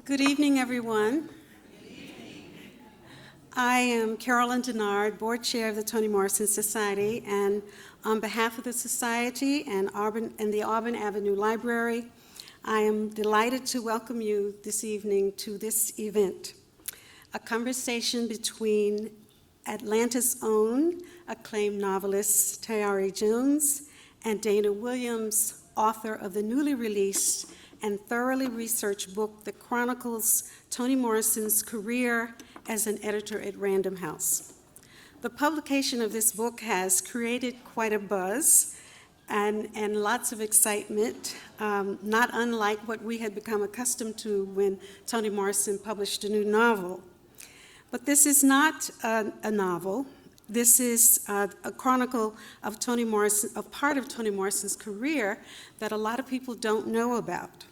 Good evening, everyone. I am Carolyn Denard, Board Chair of the Toni Morrison Society, and on behalf of the Society and the Auburn Avenue Library, I am delighted to welcome you this evening to this event, a conversation between Atlanta's own acclaimed novelist Tayari Jones and Dana Williams, author of the newly released and thoroughly researched book that chronicles Toni Morrison's career as an editor at Random House. The publication of this book has created quite a buzz and lots of excitement, not unlike what we had become accustomed to when Toni Morrison published a new novel. But this is not a novel. This is a chronicle of Toni Morrison, of part of Toni Morrison's career that a lot of people don't know about.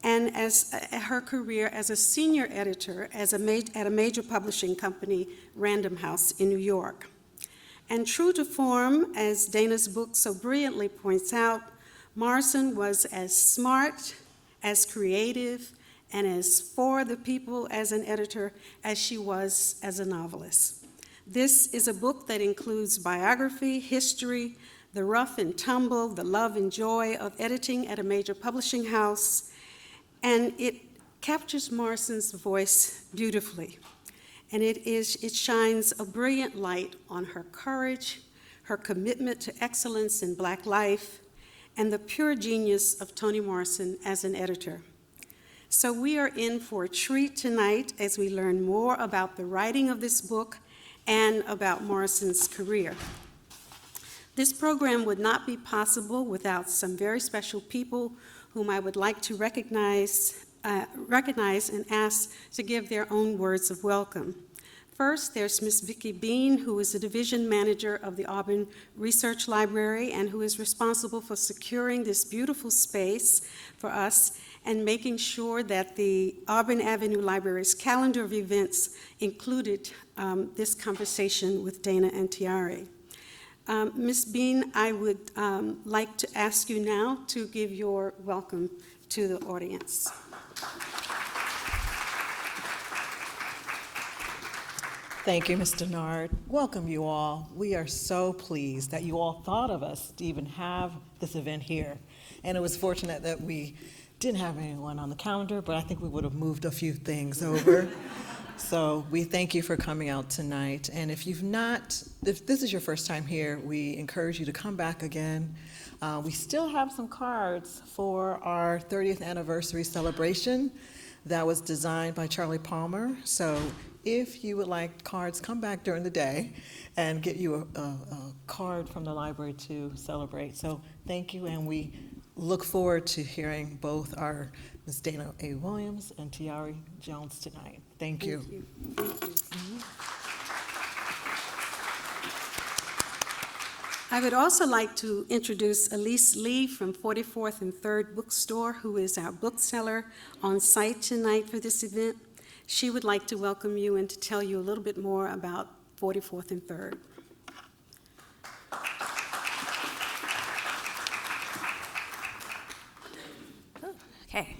And as her career as a senior editor at a major publishing company, Random House in New York. And true to form, as Dana's book so brilliantly points out, Morrison was as smart, as creative, and as for the people as an editor as she was as a novelist. This is a book that includes biography, history, the rough and tumble, the love and joy of editing at a major publishing house, and it captures Morrison's voice beautifully. And it shines a brilliant light on her courage, her commitment to excellence in Black life, and the pure genius of Toni Morrison as an editor. So we are in for a treat tonight as we learn more about the writing of this book and about Morrison's career. This program would not be possible without some very special people whom I would like to recognize and ask to give their own words of welcome. First, there's Ms. Vicki Bean, who is the division manager of the Auburn Research Library and who is responsible for securing this beautiful space for us and making sure that the Auburn Avenue Library's calendar of events included this conversation with Dana and Tayari. Ms. Bean, I would like to ask you now to give your welcome to the audience. Thank you, Ms. Denard. Welcome, you all. We are so pleased that you all thought of us to even have this event here. And it was fortunate that we didn't have anyone on the calendar, but I think we would have moved a few things over. So we thank you for coming out tonight. And if this is your first time here, we encourage you to come back again. We still have some cards for our 30th anniversary celebration that was designed by Charlie Palmer. So if you would like cards, come back during the day and get you a card from the library to celebrate. So thank you, and we look forward to hearing both our Ms. Dana A. Williams and Tayari Jones tonight. Thank you. Thank you. Mm-hmm. I would also like to introduce Elise Lee from 44th and 3rd Bookstore, who is our bookseller on site tonight for this event. She would like to welcome you and to tell you a little bit more about 44th and 3rd. Okay.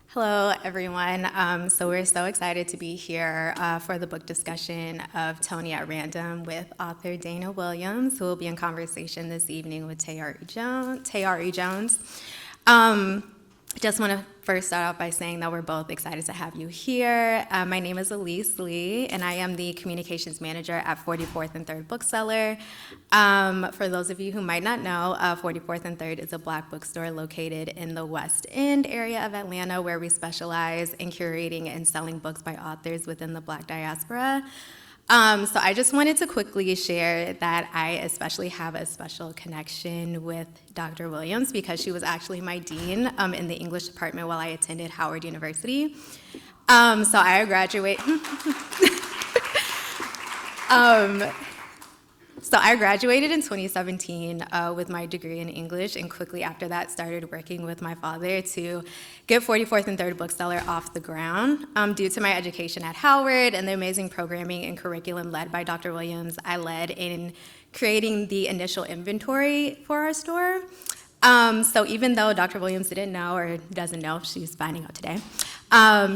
Hello, everyone. So we're so excited to be here for the book discussion of Toni at Random with author Dana Williams, who will be in conversation this evening with Tayari Jones. Just want to first start off by saying that we're both excited to have you here. My name is Elise Lee, and I am the communications manager at 44th and 3rd Bookseller. For those of you who might not know, 44th and 3rd is a Black bookstore located in the West End area of Atlanta, where we specialize in curating and selling books by authors within the Black diaspora. So I just wanted to quickly share that I especially have a special connection with Dr. Williams because she was actually my dean in the English department while I attended Howard University. So I graduated. So I graduated in 2017 with my degree in English, and quickly after that started working with my father to get 44th and 3rd Bookseller off the ground. Due to my education at Howard and the amazing programming and curriculum led by Dr. Williams, I led in creating the initial inventory for our store. So even though Dr. Williams didn't know or doesn't know, she's finding out today,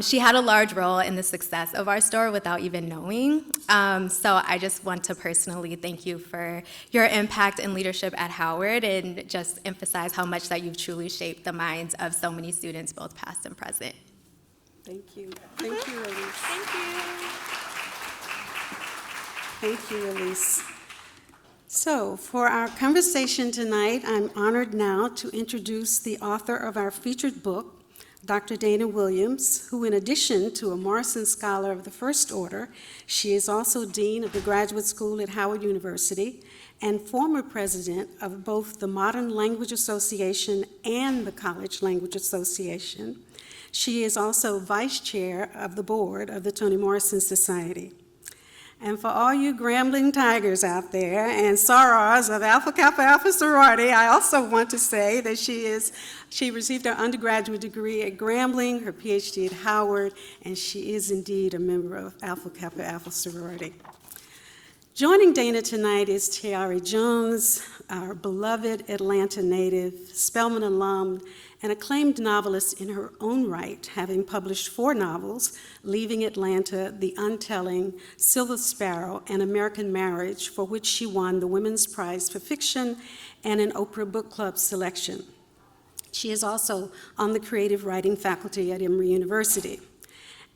she had a large role in the success of our store without even knowing. So I just want to personally thank you for your impact and leadership at Howard, and just emphasize how much that you've truly shaped the minds of so many students, both past and present. Thank you. Thank you, Elise. Thank you. Thank you, Elise. So, for our conversation tonight, I'm honored now to introduce the author of our featured book, Dr. Dana Williams, who, in addition to a Morrison Scholar of the First Order, she is also Dean of the Graduate School at Howard University and former president of both the Modern Language Association and the College Language Association. She is also vice chair of the board of the Toni Morrison Society. And for all you Grambling Tigers out there and sorors of Alpha Kappa Alpha sorority, I also want to say that she received her undergraduate degree at Grambling, her PhD at Howard, and she is indeed a member of Alpha Kappa Alpha sorority. Joining Dana tonight is Tayari Jones, our beloved Atlanta native, Spelman alum, an acclaimed novelist in her own right, having published 4 novels, Leaving Atlanta, The Untelling, Silver Sparrow, and American Marriage, for which she won the Women's Prize for Fiction and an Oprah Book Club selection. She is also on the creative writing faculty at Emory University.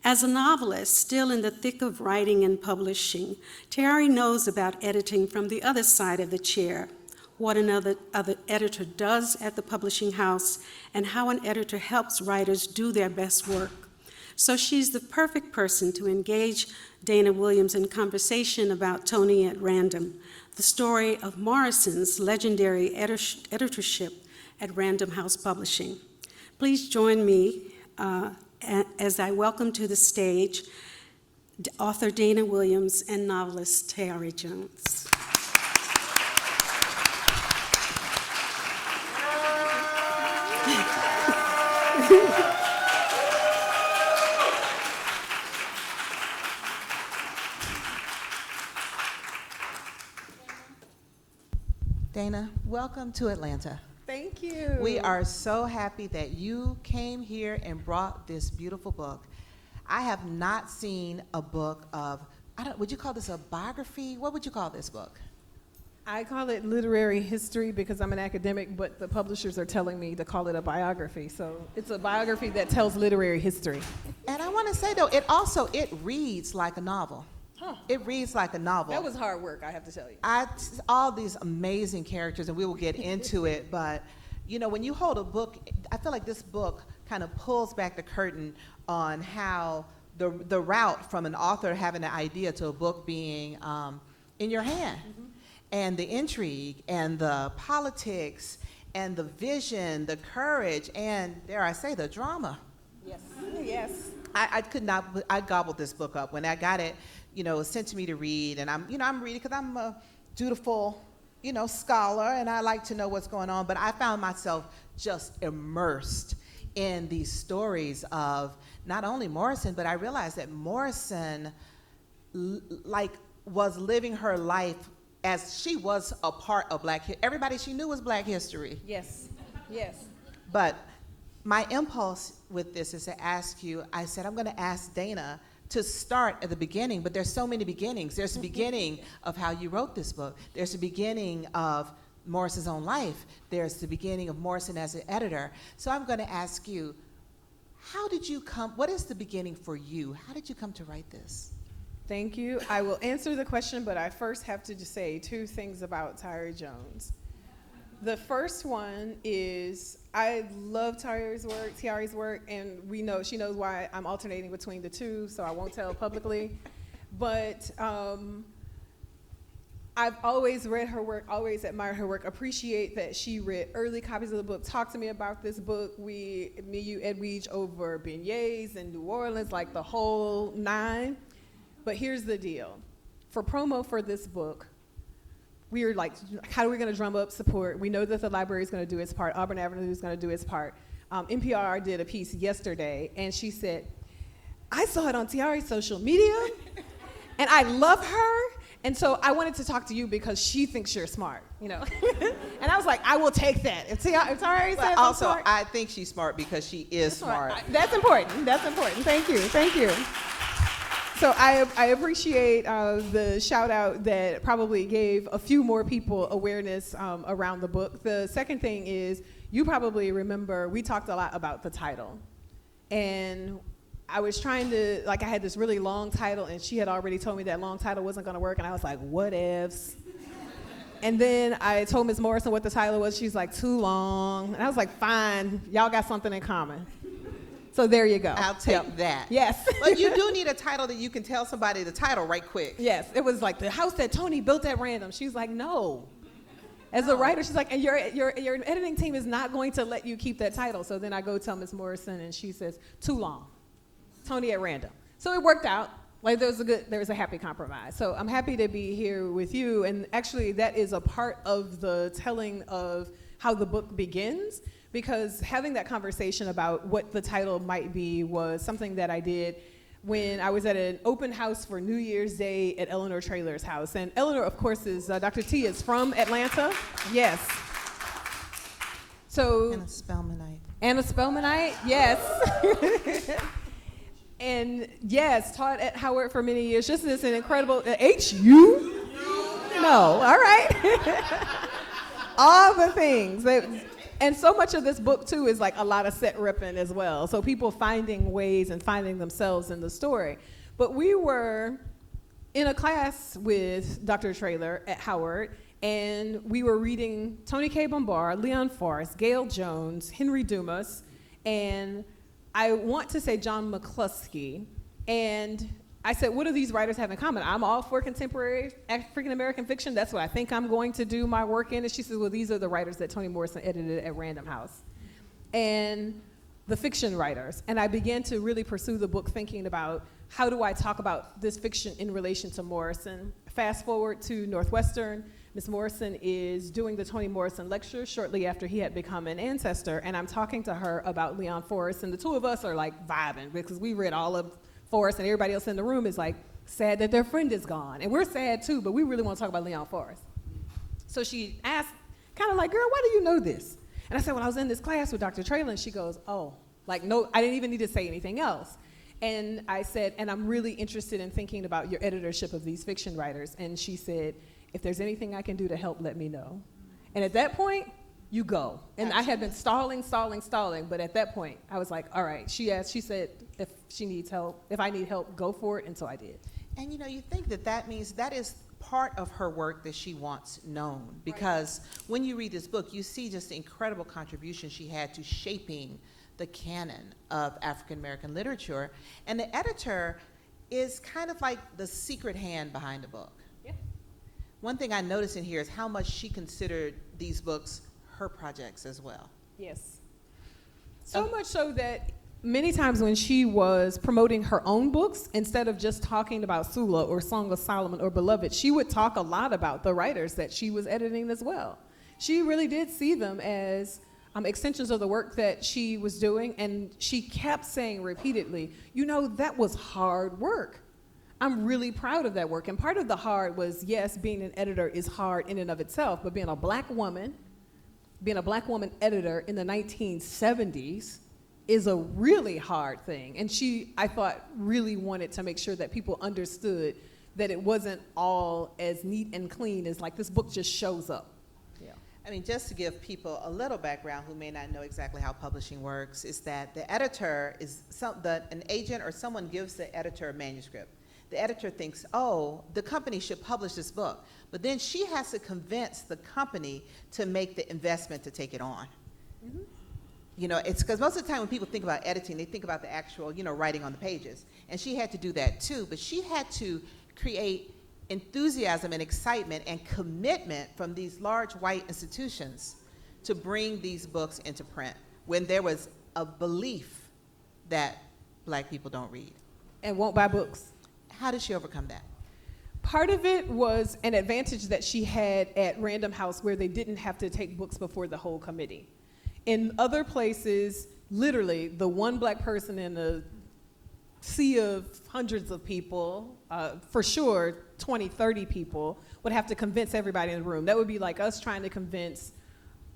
As a novelist, still in the thick of writing and publishing, Tayari knows about editing from the other side of the chair, what another editor does at the publishing house, and how an editor helps writers do their best work. So she's the perfect person to engage Dana Williams in conversation about Toni at Random, the story of Morrison's legendary editorship at Random House Publishing. Please join me as I welcome to the stage author Dana Williams and novelist Tayari Jones. Dana, welcome to Atlanta. Thank you. We are so happy that you came here and brought this beautiful book. I have not seen a book of, would you call this a biography? What would you call this book? I call it literary history because I'm an academic, but the publishers are telling me to call it a biography. So it's a biography that tells literary history. And I want to say, though, it reads like a novel. Huh. It reads like a novel. That was hard work, I have to tell you. All these amazing characters, and we will get into it, but you know, when you hold a book, I feel like this book kind of pulls back the curtain on how the route from an author having an idea to a book being in your hand. Mm-hmm. And the intrigue and the politics and the vision, the courage, and dare I say, the drama. Yes. Yes. I gobbled this book up. When I got it, you know, it was sent to me to read, and I'm reading because I'm a dutiful, scholar, and I like to know what's going on, but I found myself just immersed in these stories of not only Morrison, but I realized that Morrison, was living her life as she was a part of everybody she knew was Black history. Yes, yes. But my impulse with this is to ask you, I said, I'm gonna ask Dana to start at the beginning, but there's so many beginnings. There's the beginning of how you wrote this book. There's the beginning of Morrison's own life. There's the beginning of Morrison as an editor. So I'm gonna ask you, what is the beginning for you? How did you come to write this? Thank you. I will answer the question, but I first have to just say 2 things about Tayari Jones. The first one is I love Tayari's work, and she knows why I'm alternating between the 2, so I won't tell publicly. But I've always read her work, always admired her work, appreciate that she read early copies of the book, talked to me about this book. Me, you, Ed Weege over beignets in New Orleans, like the whole 9. But here's the deal. For promo for this book, we were like, how are we going to drum up support? We know that the library is going to do its part. Auburn Avenue is going to do its part. NPR did a piece yesterday, and she said, I saw it on Tayari's social media, and I love her, and so I wanted to talk to you because she thinks you're smart, And And I was like, I will take that. It's already But says also, I'm smart. I think she's smart because she is smart. That's important. That's important. Thank you. Thank you. So I appreciate the shout out that probably gave a few more people awareness around the book. The second thing is, you probably remember we talked a lot about the title. And I was trying to, I had this really long title, and she had already told me that long title wasn't going to work, and I was like, what ifs? And then I told Ms. Morrison what the title was. She's like, too long. And I was like, fine, y'all got something in common. So there you go. I'll take that. Yes. But you do need a title that you can tell somebody the title right quick. Yes, it was like the house that Toni built at random. She's like, no. As a writer, she's like, and your editing team is not going to let you keep that title. So then I go tell Ms. Morrison, and she says, too long. Toni at random. So it worked out. There was a happy compromise. So I'm happy to be here with you. And actually, that is a part of the telling of how the book begins, because having that conversation about what the title might be was something that I did when I was at an open house for New Year's Day at Eleanor Traylor's house. And Eleanor, of course, Dr. T is from Atlanta. Yes. So. And a Spelmanite. And a Spelmanite, yes. And yes, taught at Howard for many years. Just as an incredible, HU? No, all right. All the things. And so much of this book, too, is a lot of set ripping as well. So people finding ways and finding themselves in the story. But we were in a class with Dr. Traylor at Howard, and we were reading Toni K. Bombard, Leon Forrest, Gail Jones, Henry Dumas, and I want to say John McCluskey. And I said, what do these writers have in common? I'm all for contemporary African-American fiction. That's what I think I'm going to do my work in. And she said, well, these are the writers that Toni Morrison edited at Random House. And the fiction writers. And I began to really pursue the book thinking about, how do I talk about this fiction in relation to Morrison? Fast forward to Northwestern. Ms. Morrison is doing the Toni Morrison lecture shortly after he had become an ancestor. And I'm talking to her about Leon Forrest. And the two of us are vibing, because we read all of Forrest, and everybody else in the room is sad that their friend is gone. And we're sad too, but we really want to talk about Leon Forrest. So she asked, kind of girl, why do you know this? And I said, well, I was in this class with Dr. Traylor, and she goes, oh, no, I didn't even need to say anything else. And I said, and I'm really interested in thinking about your editorship of these fiction writers. And she said, if there's anything I can do to help, let me know. And at that point, you go. And I had been stalling, but at that point, I was like, all right. She said, if she needs help, if I need help, go for it, and so I did. And you think that means that is part of her work that she wants known, because when you read this book, you see just the incredible contribution she had to shaping the canon of African American literature. And the editor is kind of like the secret hand behind the book. Yeah. One thing I noticed in here is how much she considered these books her projects as well. Yes. So much so that many times when she was promoting her own books, instead of just talking about Sula or Song of Solomon or Beloved, she would talk a lot about the writers that she was editing as well. She really did see them as extensions of the work that she was doing, and she kept saying repeatedly, that was hard work. I'm really proud of that work. And part of the hard was, yes, being an editor is hard in and of itself, but being a black woman editor in the 1970s is a really hard thing. And she, I thought, really wanted to make sure that people understood that it wasn't all as neat and clean as this book just shows up. Yeah. I mean, just to give people a little background who may not know exactly how publishing works, is that the editor is an agent or someone gives the editor a manuscript. The editor thinks, oh, the company should publish this book. But then she has to convince the company to make the investment to take it on. Mm-hmm. It's because most of the time when people think about editing, they think about the actual, writing on the pages. And she had to do that too, but she had to create enthusiasm and excitement and commitment from these large white institutions to bring these books into print when there was a belief that black people don't read. And won't buy books. How did she overcome that? Part of it was an advantage that she had at Random House, where they didn't have to take books before the whole committee. In other places, literally, the one black person in a sea of hundreds of people, for sure 20, 30 people, would have to convince everybody in the room. That would be like us trying to convince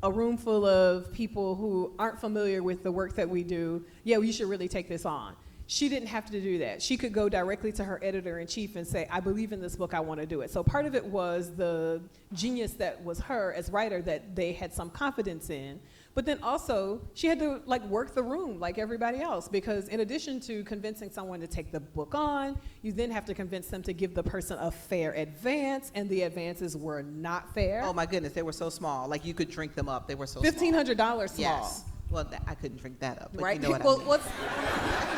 a room full of people who aren't familiar with the work that we do, yeah, you should really take this on. She didn't have to do that. She could go directly to her editor-in-chief and say, I believe in this book, I want to do it. So part of it was the genius that was her as writer that they had some confidence in. But then also, she had to work the room like everybody else, because in addition to convincing someone to take the book on, you then have to convince them to give the person a fair advance, and the advances were not fair. Oh my goodness, they were so small. Like you could drink them up. They were so $1,500 small. Yes. Well, I couldn't drink that up, but Right? you know what Well, I mean. what's,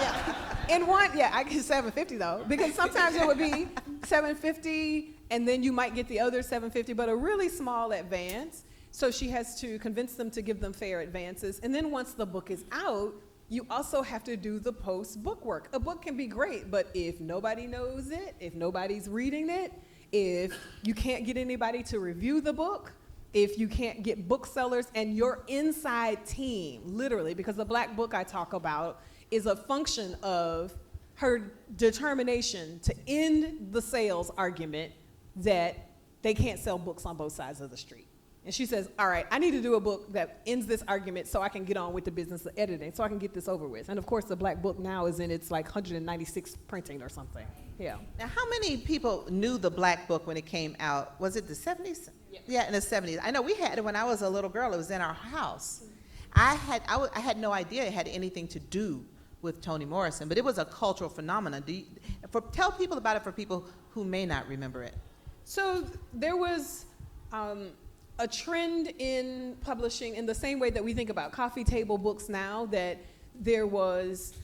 yeah. In one, yeah, I get $750 though, because sometimes it would be $750, and then you might get the other $750, but a really small advance. So she has to convince them to give them fair advances. And then once the book is out, you also have to do the post-book work. A book can be great, but if nobody knows it, if nobody's reading it, if you can't get anybody to review the book, if you can't get booksellers and your inside team, literally, because the black book I talk about is a function of her determination to end the sales argument that they can't sell books on both sides of the street. And she says, all right, I need to do a book that ends this argument so I can get on with the business of editing, so I can get this over with. And of course, the black book now is in its 196th printing or something. Yeah. Now, how many people knew the black book when it came out? Was it the 70s? Yeah, in the 70s. I know we had it when I was a little girl. It was in our house. I had no idea it had anything to do with Toni Morrison, but it was a cultural phenomenon. Tell people about it for people who may not remember it. So there was a trend in publishing in the same way that we think about coffee table books now, that there was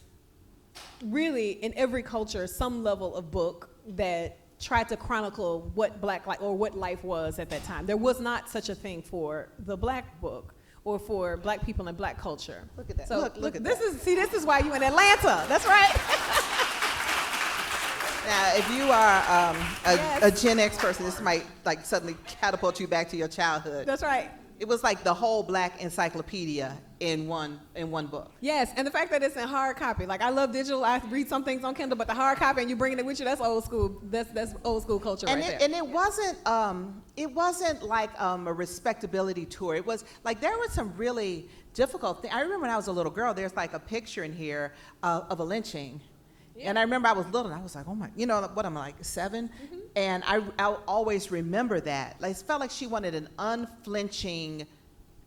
really in every culture some level of book that tried to chronicle what black life or what life was at that time. There was not such a thing for the black book or for black people and black culture. Look at that. So Look at this that. this is why you in Atlanta. That's right. Now, if you are Yes. a Gen X person, this might suddenly catapult you back to your childhood. That's right. It was like the whole black encyclopedia in one book. Yes, and the fact that it's in hard copy. I love digital. I read some things on Kindle, but the hard copy and you bringing it with you, that's old school. That's old school culture And right it, there. and it wasn't like a respectability tour. It was like there were some really difficult things. I remember when I was a little girl, there's a picture in here of a lynching. Yeah. And I remember I was little, and I was like, oh my, what am I, 7? Mm-hmm. And I'll always remember that. It felt like she wanted an unflinching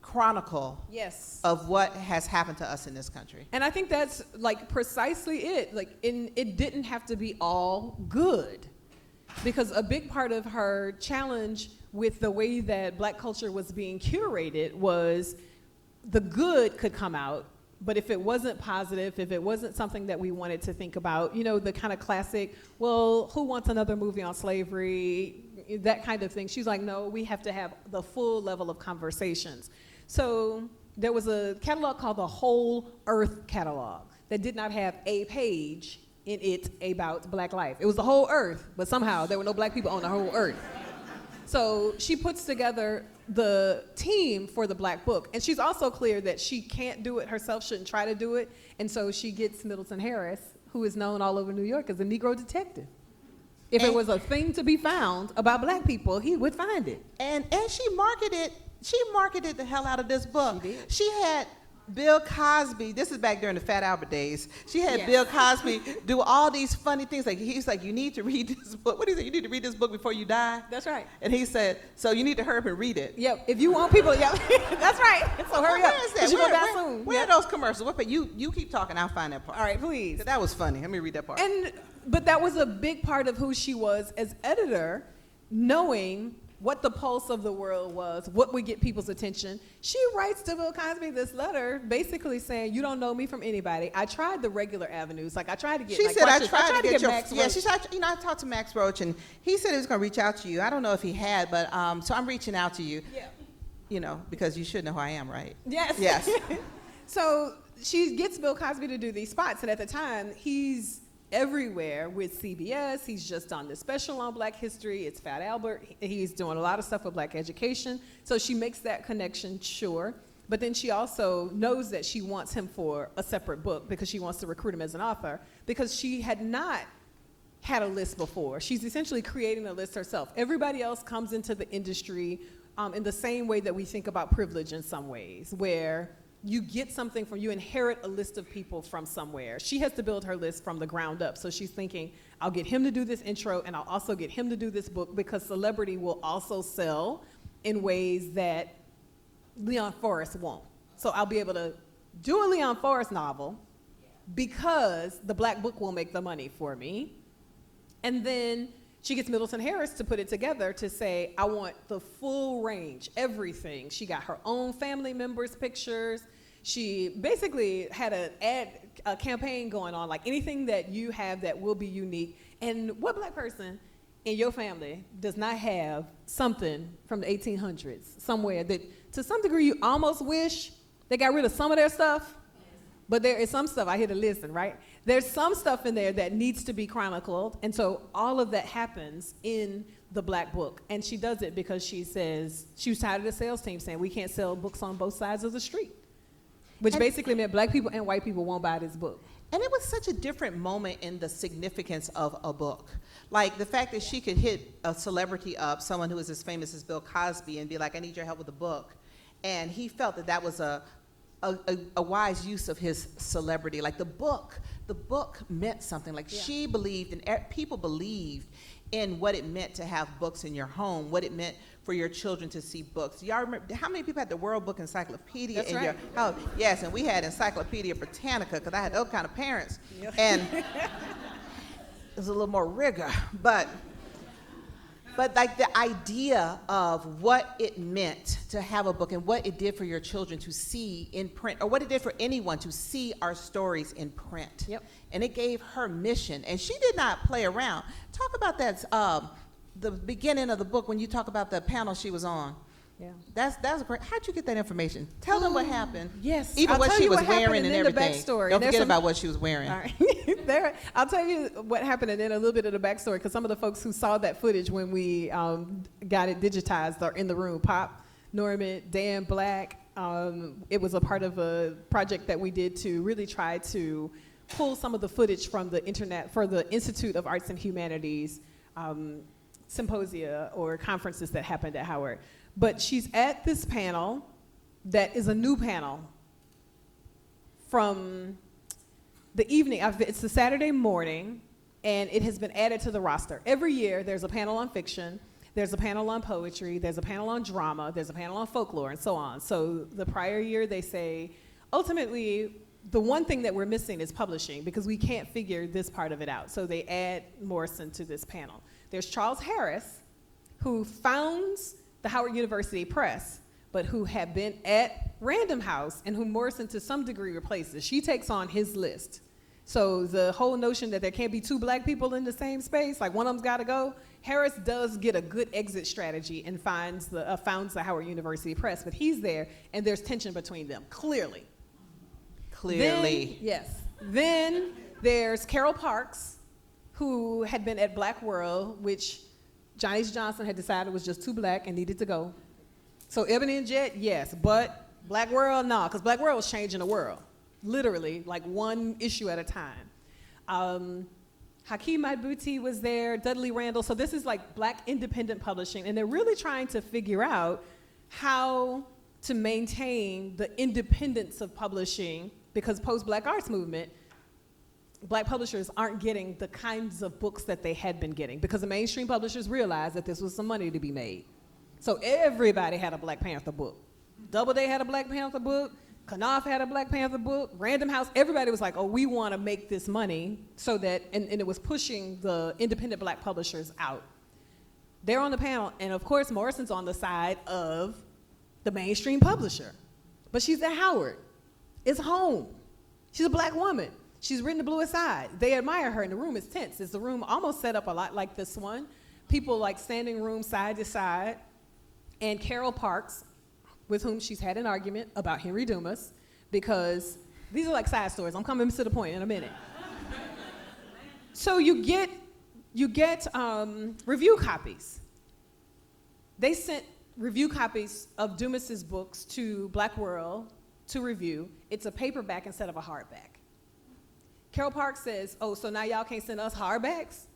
chronicle Yes. of what has happened to us in this country. And I think that's precisely it. It didn't have to be all good, because a big part of her challenge with the way that black culture was being curated was the good could come out, but if it wasn't positive, if it wasn't something that we wanted to think about, the kind of classic, well, who wants another movie on slavery, that kind of thing. She's like, no, we have to have the full level of conversations. So there was a catalog called the Whole Earth Catalog that did not have a page in it about black life. It was the whole earth, but somehow there were no black people on the whole earth. So she puts together the team for the black book, and she's also clear that she can't do it herself, shouldn't try to do it, and so she gets Middleton Harris, who is known all over New York as a Negro detective. If it was a thing to be found about black people, he would find it. And she marketed the hell out of this book. She did. She had Bill Cosby, this is back during the Fat Albert days. She had Yes. Bill Cosby do all these funny things. He's like, you need to read this book. What do you say? You need to read this book before you die? That's right. And he said, so you need to hurry up and read it. Yep, if you want people, yep, that's right. So hurry up, Where is that? 'cause you gonna die soon. Where Yep. are those commercials? You keep talking, I'll find that part. All right, please. That was funny. Let me read that part. But that was a big part of who she was as editor, knowing what the pulse of the world was, what would get people's attention. She writes to Bill Cosby this letter basically saying, you don't know me from anybody. I tried the regular avenues. I tried to get, She said, I Rochester. tried to get your, Max yeah, Roach. she tried, I talked to Max Roach, and he said he was going to reach out to you. I don't know if he had, but, so I'm reaching out to you, Yeah. Because you should know who I am, right? Yes. Yes. So she gets Bill Cosby to do these spots, and at the time, he's everywhere with CBS. He's just on this special on Black History. It's Fat Albert. He's doing a lot of stuff with Black education. So she makes that connection, sure. But then she also knows that she wants him for a separate book because she wants to recruit him as an author, because she had not had a list before. She's essentially creating a list herself. Everybody else comes into the industry in the same way that we think about privilege in some ways, where you get something from, you inherit a list of people from somewhere. She has to build her list from the ground up. So she's thinking, I'll get him to do this intro, and I'll also get him to do this book, because celebrity will also sell in ways that Leon Forrest won't. So I'll be able to do a Leon Forrest novel because the black book will make the money for me. And then she gets Middleton Harris to put it together to say, I want the full range, everything. She got her own family members' pictures. She basically had a campaign going on, like anything that you have that will be unique. And what black person in your family does not have something from the 1800s somewhere that to some degree you almost wish they got rid of some of their stuff? But there is some stuff, I hear to listen, right? There's some stuff in there that needs to be chronicled, and so all of that happens in the black book. And she does it because she says, she was tired of the sales team saying, we can't sell books on both sides of the street, which basically meant black people and white people won't buy this book. And it was such a different moment in the significance of a book. Like the fact that she could hit a celebrity up, someone who is as famous as Bill Cosby, and be like, I need your help with a book. And he felt that that was a wise use of his celebrity. Like the book meant something. Like she believed, and people believed in what it meant to have books in your home, what it meant for your children to see books. Y'all remember, how many people had the World Book Encyclopedia in your house? Yes, and we had Encyclopedia Britannica, because I had those kind of parents. Yep. And it was a little more rigor, but like the idea of what it meant to have a book and what it did for your children to see in print, or what it did for anyone to see our stories in print. Yep. And it gave her mission, and she did not play around. Talk about that, the beginning of the book when you talk about the panel she was on. Yeah. That's great. How'd you get that information? Tell them what happened. Yes. Even what she was wearing and everything. The backstory. Don't forget about what she was wearing. All right. I'll tell you what happened and then a little bit of the backstory, because some of the folks who saw that footage when we got it digitized are in the room. Pop, Norman, Dan Black. It was a part of a project that we did to really try to pull some of the footage from the internet for the Institute of Arts and Humanities symposia or conferences that happened at Howard. But she's at this panel that is a new panel from the evening. It's the Saturday morning, and it has been added to the roster. Every year, there's a panel on fiction, there's a panel on poetry, there's a panel on drama, there's a panel on folklore, and so on. So the prior year, they say, ultimately, the one thing that we're missing is publishing, because we can't figure this part of it out. So they add Morrison to this panel. There's Charles Harris, who founds the Howard University Press, but who had been at Random House and who Morrison to some degree replaces. She takes on his list. So the whole notion that there can't be two black people in the same space, like one of them's gotta go, Harris does get a good exit strategy and founds the Howard University Press, but he's there and there's tension between them, clearly. Clearly. Then there's Carol Parks, who had been at Black World, which Johnny Johnson had decided was just too black and needed to go. So Ebony and Jet, yes, but Black World, no, because Black World was changing the world, literally, like one issue at a time. Hakeem Madbuti was there, Dudley Randall. So this is like black independent publishing, and they're really trying to figure out how to maintain the independence of publishing, because post-Black Arts Movement, black publishers aren't getting the kinds of books that they had been getting, because the mainstream publishers realized that this was some money to be made. So everybody had a Black Panther book. Doubleday had a Black Panther book, Knopf had a Black Panther book, Random House, everybody was like, oh, we want to make this money, so that, and it was pushing the independent black publishers out. They're on the panel, and of course Morrison's on the side of the mainstream publisher. But she's at Howard. It's home. She's a black woman. She's written The Bluest Side. They admire her, and the room is tense. It's the room almost set up a lot like this one. People like standing room side to side. And Carol Parks, with whom she's had an argument about Henry Dumas, because these are like side stories. I'm coming to the point in a minute. So you get review copies. They sent review copies of Dumas's books to Black World to review. It's a paperback instead of a hardback. Carol Parks says, oh, so now y'all can't send us hardbacks?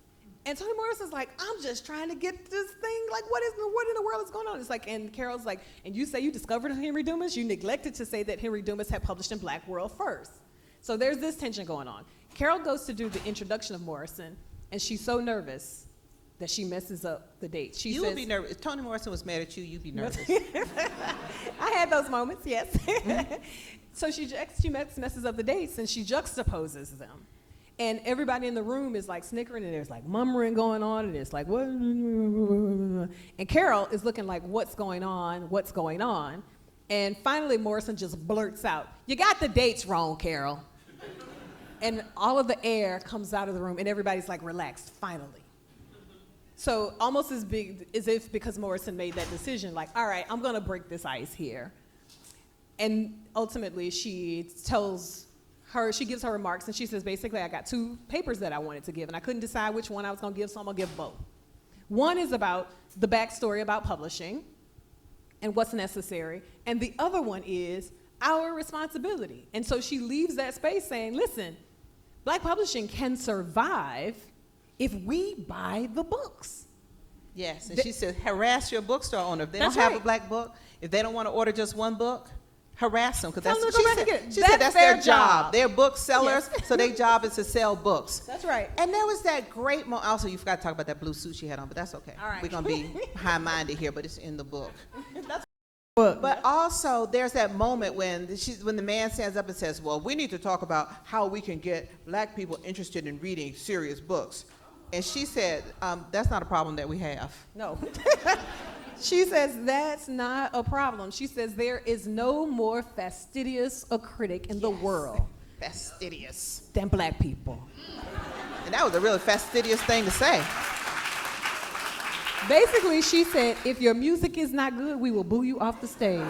And Toni Morrison's like, I'm just trying to get this thing, like, what in the world is going on? It's like, and Carol's like, and you say you discovered Henry Dumas? You neglected to say that Henry Dumas had published in Black World first. So there's this tension going on. Carol goes to do the introduction of Morrison, and she's so nervous that she messes up the date. She You says, would be nervous. If Toni Morrison was mad at you, you'd be nervous. I had those moments, yes. So she messes up the dates, and she juxtaposes them. And everybody in the room is like snickering, and there's like murmuring going on, and it's like, what? And Carol is looking like, what's going on? What's going on? And finally, Morrison just blurts out, you got the dates wrong, Carol. And all of the air comes out of the room, and everybody's like relaxed, finally. So almost as big as if because Morrison made that decision, like, all right, I'm gonna break this ice here. And ultimately, she gives her remarks, and she says, basically, I got 2 papers that I wanted to give, and I couldn't decide which one I was gonna give, so I'm gonna give both. One is about the backstory about publishing and what's necessary, and the other one is our responsibility. And so she leaves that space saying, listen, Black publishing can survive if we buy the books. Yes, and she said, harass your bookstore owner. If they don't That's have right. a Black book, if they don't want to order just one book, harass them. Because Tell them to go back and get it. she said that's their That's their job. job. They're book sellers, Yes. so their job is to sell books. That's right. And there was that great moment. Also, you forgot to talk about that blue suit she had on, but that's okay. All right. We're going to be high-minded here, but it's in the book. But But also, there's that moment when the man stands up and says, well, we need to talk about how we can get Black people interested in reading serious books. And she said, that's not a problem that we have. no. She says that's not a problem. She says there is no more fastidious a critic in the world Fastidious. than Black people. And that was a really fastidious thing to say. Basically, she said, if your music is not good, we will boo you off the stage.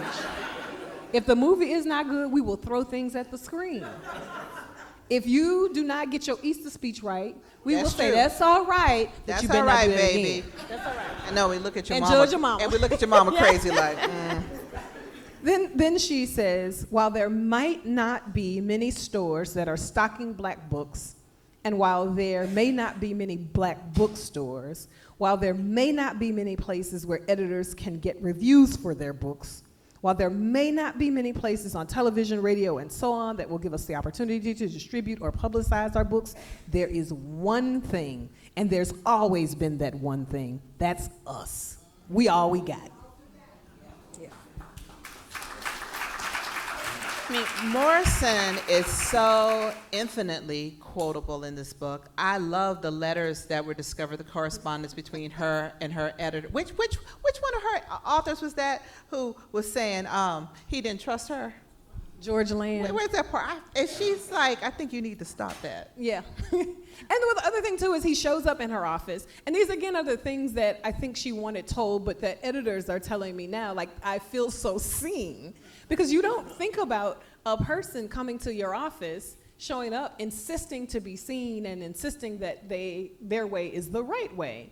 If the movie is not good, we will throw things at the screen. If you do not get your Easter speech right, we will That's say, true. that's all right, but That's you all better not right, do it baby. again. That's all right. I know, we look at your And mama. judge your mama. And we look at your mama crazy like, Then she says, while there might not be many stores that are stocking Black books, and while there may not be many Black bookstores, while there may not be many places where editors can get reviews for their books, while there may not be many places on television, radio, and so on that will give us the opportunity to distribute or publicize our books, there is one thing, and there's always been that one thing. That's us. We all we got. I mean, Morrison is so infinitely quotable in this book. I love the letters that were discovered, the correspondence between her and her editor. Which one of her authors was that who was saying he didn't trust her? George Land. Where's that part? And she's like, I think you need to stop that. Yeah. And the other thing, too, is he shows up in her office. And these, again, are the things that I think she wanted told, but that editors are telling me now, like, I feel so seen. Because you don't think about a person coming to your office, showing up, insisting to be seen and insisting that their way is the right way.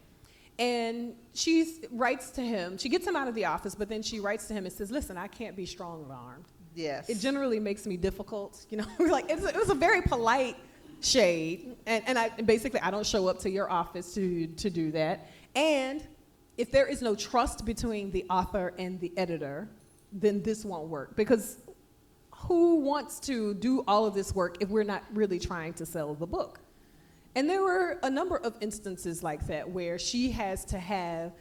And she writes to him. She gets him out of the office, but then she writes to him and says, listen, I can't be strong-armed. Yes. It generally makes me difficult, you know. Like it was a very polite shade, and I don't show up to your office to do that. And if there is no trust between the author and the editor, then this won't work, because who wants to do all of this work if we're not really trying to sell the book? And there were a number of instances like that where she has to have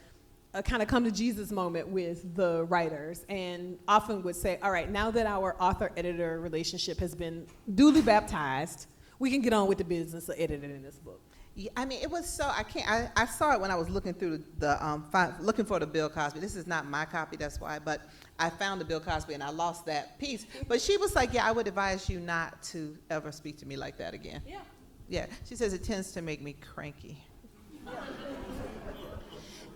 a kind of come to Jesus moment with the writers, and often would say, all right, now that our author-editor relationship has been duly baptized, we can get on with the business of editing this book. Yeah, I mean, it was so, I saw it when I was looking through looking for the Bill Cosby. This is not my copy, that's why, but I found the Bill Cosby and I lost that piece. But she was like, yeah, I would advise you not to ever speak to me like that again. Yeah. Yeah, she says it tends to make me cranky.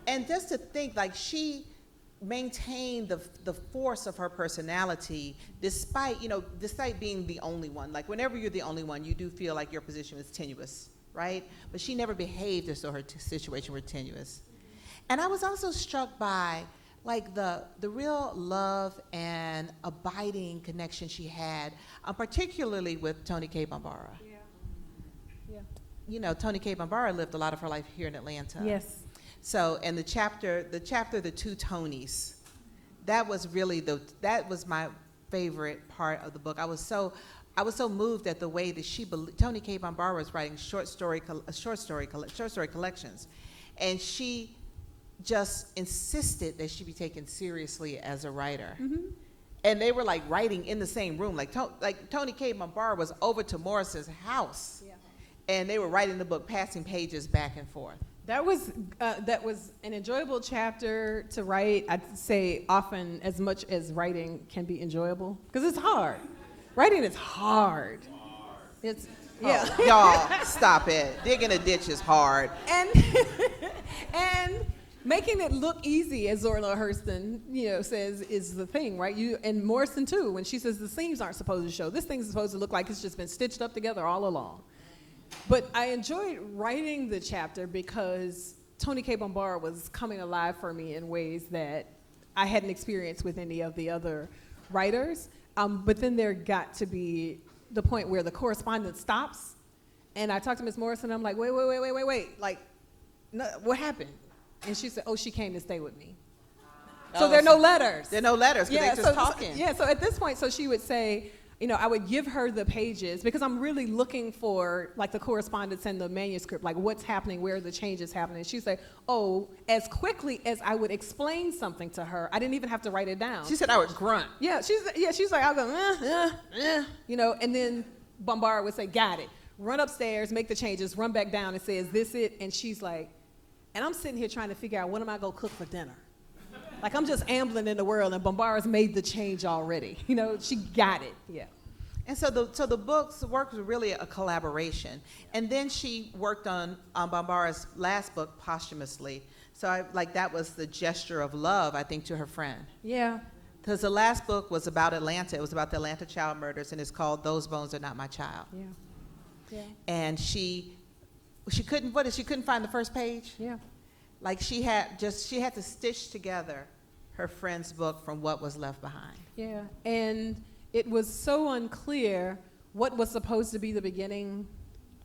And just to think, like, she maintained the force of her personality despite being the only one. Like, whenever you're the only one, you do feel like your position is tenuous, right? But she never behaved as though her situation were tenuous. And I was also struck by, like, the real love and abiding connection she had, particularly with Toni K. Bambara. Yeah. Toni K. Bambara lived a lot of her life here in Atlanta. Yes. So, and the chapter, The Two Tonys, that was my favorite part of the book. I was so moved at the way that Toni K. Bambara was writing short story collections, and she just insisted that she be taken seriously as a writer. Mm-hmm. And they were like writing in the same room. Like Toni K. Bambara was over to Morrison's house, and they were writing the book, passing pages back and forth. That was an enjoyable chapter to write. I'd say often as much as writing can be enjoyable, because it's hard. Writing is hard. It's Y'all, stop it. Digging a ditch is hard. And making it look easy, as Zorla Hurston, says, is the thing, right? And Morrison too, when she says the seams aren't supposed to show. This thing's supposed to look like it's just been stitched up together all along. But I enjoyed writing the chapter because Toni K. Bambara was coming alive for me in ways that I hadn't experienced with any of the other writers. But then there got to be the point where the correspondence stops, and I talked to Ms. Morrison, and I'm like, wait, like, no, what happened? And she said, she came to stay with me. So there are no letters. There are no letters, because they're just talking. So at this point, so she would say, I would give her the pages, because I'm really looking for, like, the correspondence and the manuscript, like, what's happening, where are the changes happening. She'd say, as quickly as I would explain something to her, I didn't even have to write it down. She said I would grunt. She's like, I'll go, and then Bambara would say, got it. Run upstairs, make the changes, run back down and say, is this it? And she's like, and I'm sitting here trying to figure out, what am I going to cook for dinner? Like, I'm just ambling in the world, and Bambara's made the change already. She got it, And so the work was really a collaboration. And then she worked on Bambara's last book posthumously. So that was the gesture of love, I think, to her friend. Yeah. Because the last book was about Atlanta. It was about the Atlanta child murders, and it's called Those Bones Are Not My Child. Yeah. And she couldn't find the first page? Yeah. Like she had to stitch together her friend's book from what was left behind. Yeah, and it was so unclear what was supposed to be the beginning,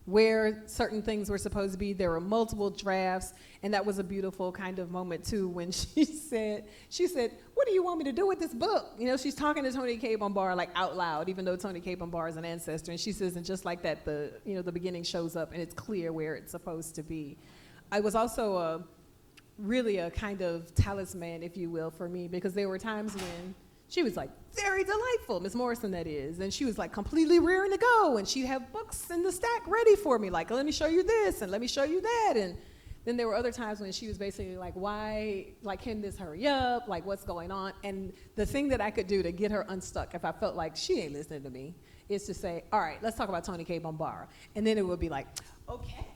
where certain things were supposed to be. There were multiple drafts, and that was a beautiful kind of moment too when she said, what do you want me to do with this book? She's talking to Toni K. Bambara like out loud, even though Toni K. Bambara is an ancestor, and she says, and just like that, the beginning shows up, and it's clear where it's supposed to be. I was also really a kind of talisman, if you will, for me, because there were times when she was like very delightful, Miss Morrison that is, and she was like completely rearing to go, and she'd have books in the stack ready for me, like, let me show you this and let me show you that. And then there were other times when she was basically like, why, like, can this hurry up, like, what's going on? And the thing that I could do to get her unstuck if I felt like she ain't listening to me is to say, all right, let's talk about Toni K. Bambara, and then it would be like, okay.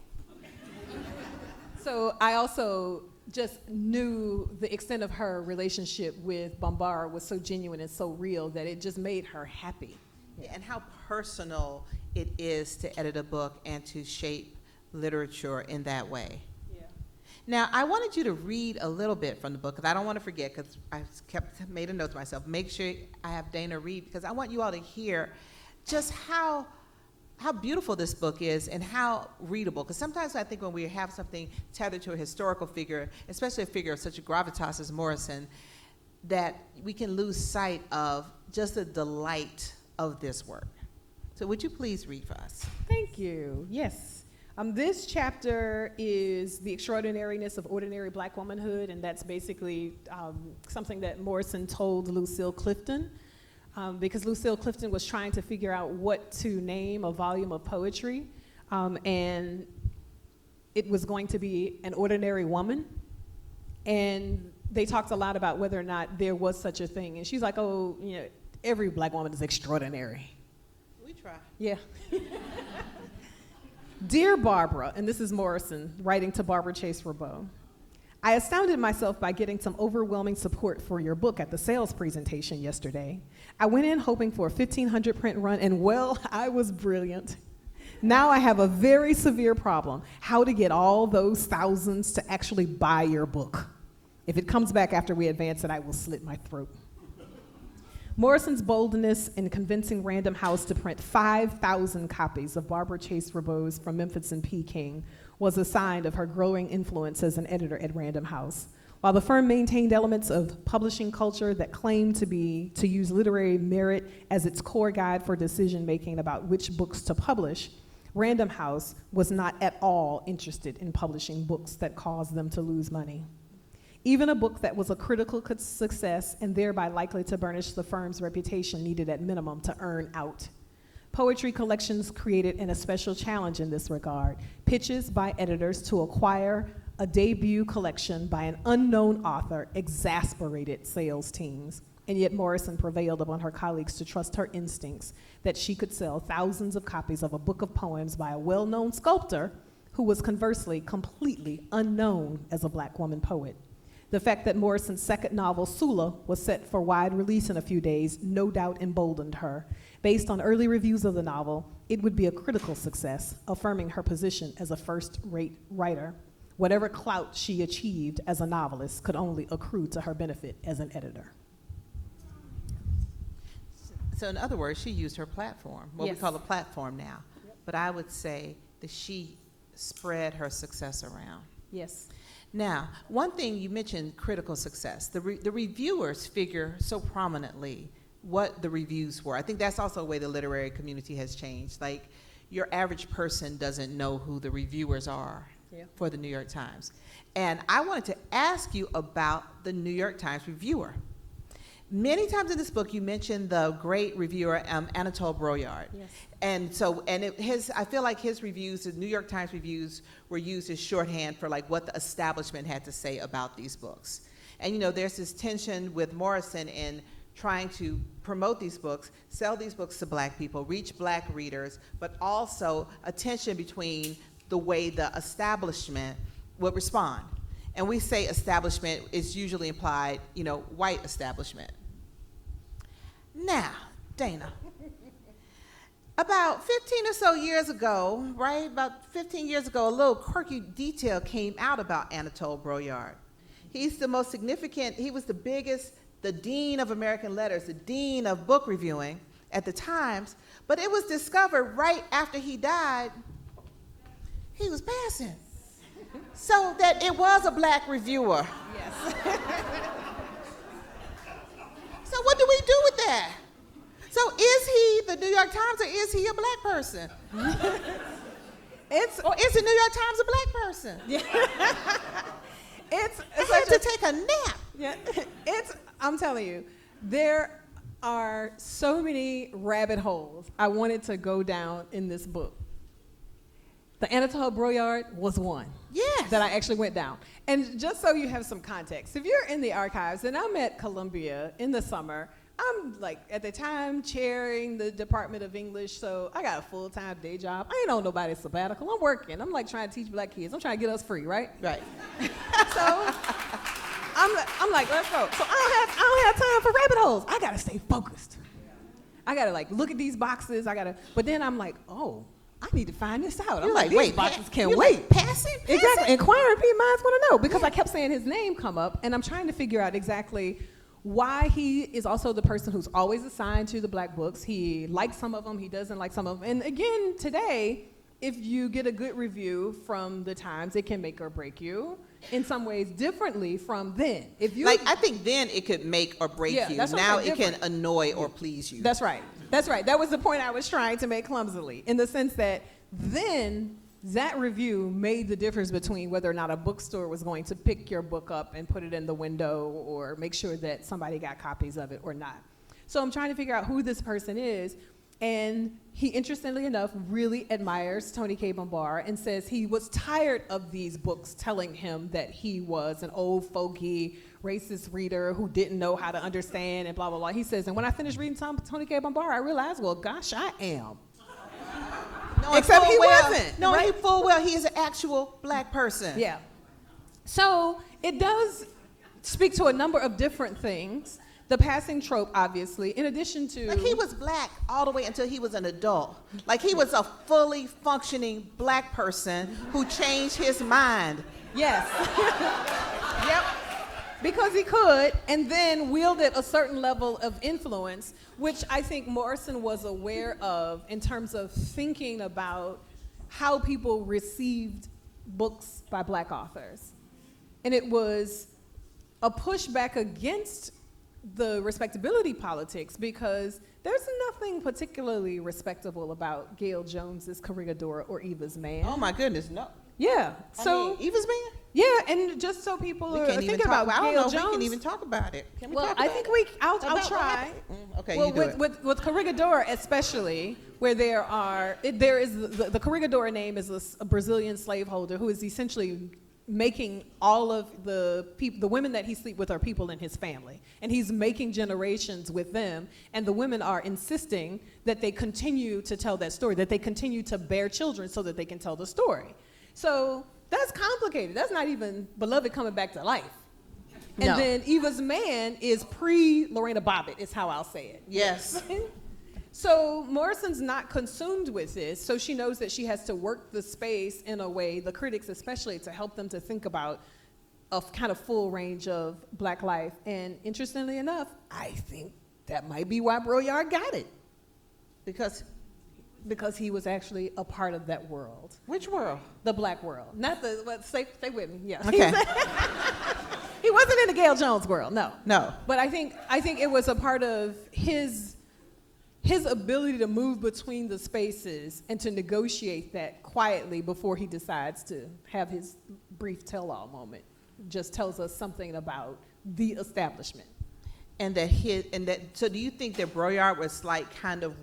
So I also just knew the extent of her relationship with Bambara was so genuine and so real that it just made her happy. Yeah, and how personal it is to edit a book and to shape literature in that way. Yeah. Now, I wanted you to read a little bit from the book, because I don't want to forget, because I made a note to myself. Make sure I have Dana read, because I want you all to hear just how beautiful this book is and how readable. Because sometimes I think when we have something tethered to a historical figure, especially a figure of such a gravitas as Morrison, that we can lose sight of just the delight of this work. So would you please read for us? Thank you. Yes. This chapter is the extraordinariness of ordinary Black womanhood, and that's basically something that Morrison told Lucille Clifton. Because Lucille Clifton was trying to figure out what to name a volume of poetry, and it was going to be An Ordinary Woman. And they talked a lot about whether or not there was such a thing. And she's like, every Black woman is extraordinary. We try. Yeah. Dear Barbara, and this is Morrison writing to Barbara Chase Rabeau, I astounded myself by getting some overwhelming support for your book at the sales presentation yesterday. I went in hoping for a 1,500 print run, and well, I was brilliant. Now I have a very severe problem, how to get all those thousands to actually buy your book. If it comes back after we advance it, I will slit my throat. Morrison's boldness in convincing Random House to print 5,000 copies of Barbara Chase Rabeau's From Memphis and Peking was a sign of her growing influence as an editor at Random House. While the firm maintained elements of publishing culture that claimed to use literary merit as its core guide for decision-making about which books to publish, Random House was not at all interested in publishing books that caused them to lose money. Even a book that was a critical success and thereby likely to burnish the firm's reputation needed at minimum to earn out. Poetry collections created an especial challenge in this regard. Pitches by editors to acquire a debut collection by an unknown author exasperated sales teams, and yet Morrison prevailed upon her colleagues to trust her instincts that she could sell thousands of copies of a book of poems by a well-known sculptor who was conversely completely unknown as a Black woman poet. The fact that Morrison's second novel, Sula, was set for wide release in a few days no doubt emboldened her. Based on early reviews of the novel, it would be a critical success, affirming her position as a first-rate writer. Whatever clout she achieved as a novelist could only accrue to her benefit as an editor. So in other words, she used her platform, what Yes. we call a platform now. Yep. But I would say that she spread her success around. Yes. Now, one thing you mentioned, critical success. The reviewers figure so prominently what the reviews were. I think that's also a way the literary community has changed. Like, your average person doesn't know who the reviewers are for the New York Times. And I wanted to ask you about the New York Times reviewer. Many times in this book, you mentioned the great reviewer, Anatole Broyard. Yes. I feel like his reviews, the New York Times reviews, were used as shorthand for like what the establishment had to say about these books. And you know, there's this tension with Morrison in trying to promote these books, sell these books to Black people, reach Black readers, but also a tension between the way the establishment would respond. And we say establishment is usually implied, you know, white establishment. Now, Dana, about 15 or so years ago, right, about 15 years ago, a little quirky detail came out about Anatole Broyard. He's the most significant, he was the biggest, the dean of American letters, the dean of book reviewing at the Times, but it was discovered right after he died, he was passing. So that it was a Black reviewer. Yes. So what do we do with that? So is he the New York Times or is he a Black person? Or is the New York Times a Black person? Yeah. I had to take a nap. Yeah. I'm telling you, there are so many rabbit holes I wanted to go down in this book. The Anatole Broyard was one. Yes. That I actually went down. And just so you have some context, if you're in the archives, and I'm at Columbia in the summer, I'm like, at the time, chairing the Department of English, so I got a full-time day job. I ain't on nobody's sabbatical. I'm working. I'm like trying to teach Black kids. I'm trying to get us free, right? Right. So I'm like, let's go. So I don't have time for rabbit holes. I gotta stay focused. I gotta like look at these boxes. But then I'm like, oh, I need to find this out. I'm like, these boxes can't wait. Passing? Exactly. Inquiring minds want to know because I kept saying his name come up, and I'm trying to figure out exactly why he is also the person who's always assigned to the Black books. He likes some of them, he doesn't like some of them. And again, today, if you get a good review from the Times, it can make or break you in some ways differently from then. If you I think then it could make or break you. Now it can annoy or please you. That's right. That's right. That was the point I was trying to make clumsily, in the sense that then that review made the difference between whether or not a bookstore was going to pick your book up and put it in the window or make sure that somebody got copies of it or not. So I'm trying to figure out who this person is. And he, interestingly enough, really admires Toni K. Bambara and says he was tired of these books telling him that he was an old fogey, racist reader who didn't know how to understand and blah, blah, blah. He says, and when I finished reading Toni K. Bambara, I realized, well, gosh, I am. Except he wasn't. No, right? He full well, he is an actual Black person. Yeah. So it does speak to a number of different things. The passing trope, obviously, in addition to... Like, he was Black all the way until he was an adult. Like, he was a fully functioning Black person who changed his mind. Yes. Yep. because he could, and then wielded a certain level of influence, which I think Morrison was aware of in terms of thinking about how people received books by Black authors. And it was a pushback against the respectability politics, because there's nothing particularly respectable about Gail Jones's Corregidor or Eva's Man. Oh my goodness, no. Yeah. So I mean, Eva's Man? yeah, and just so people We are can't even thinking talk. about I don't Gail know if Jones. we can even talk about it. Can we Well, talk I about think it? I'll About what try. happened? Okay, Well, you do it. with Corregidor especially, where there is the Corregidor name is a Brazilian slaveholder who is essentially making all of the women that he sleep with are people in his family, and he's making generations with them, and the women are insisting that they continue to tell that story, that they continue to bear children so that they can tell the story. So that's complicated. That's not even Beloved coming back to life. And No. then Eva's Man is pre-Lorena Bobbitt, is how I'll say it. Yes. So Morrison's not consumed with this, so she knows that she has to work the space in a way, the critics especially, to help them to think about a kind of full range of Black life. And interestingly enough, I think that might be why Broyard got it, because he was actually a part of that world, Which world? the Black world, not the. Well, stay with me. Yeah. Okay. He wasn't in the Gail Jones world, no. No. But I think it was a part of his ability to move between the spaces and to negotiate that quietly before he decides to have his brief tell-all moment. Just tells us something about the establishment. So do you think that Broyard was like kind of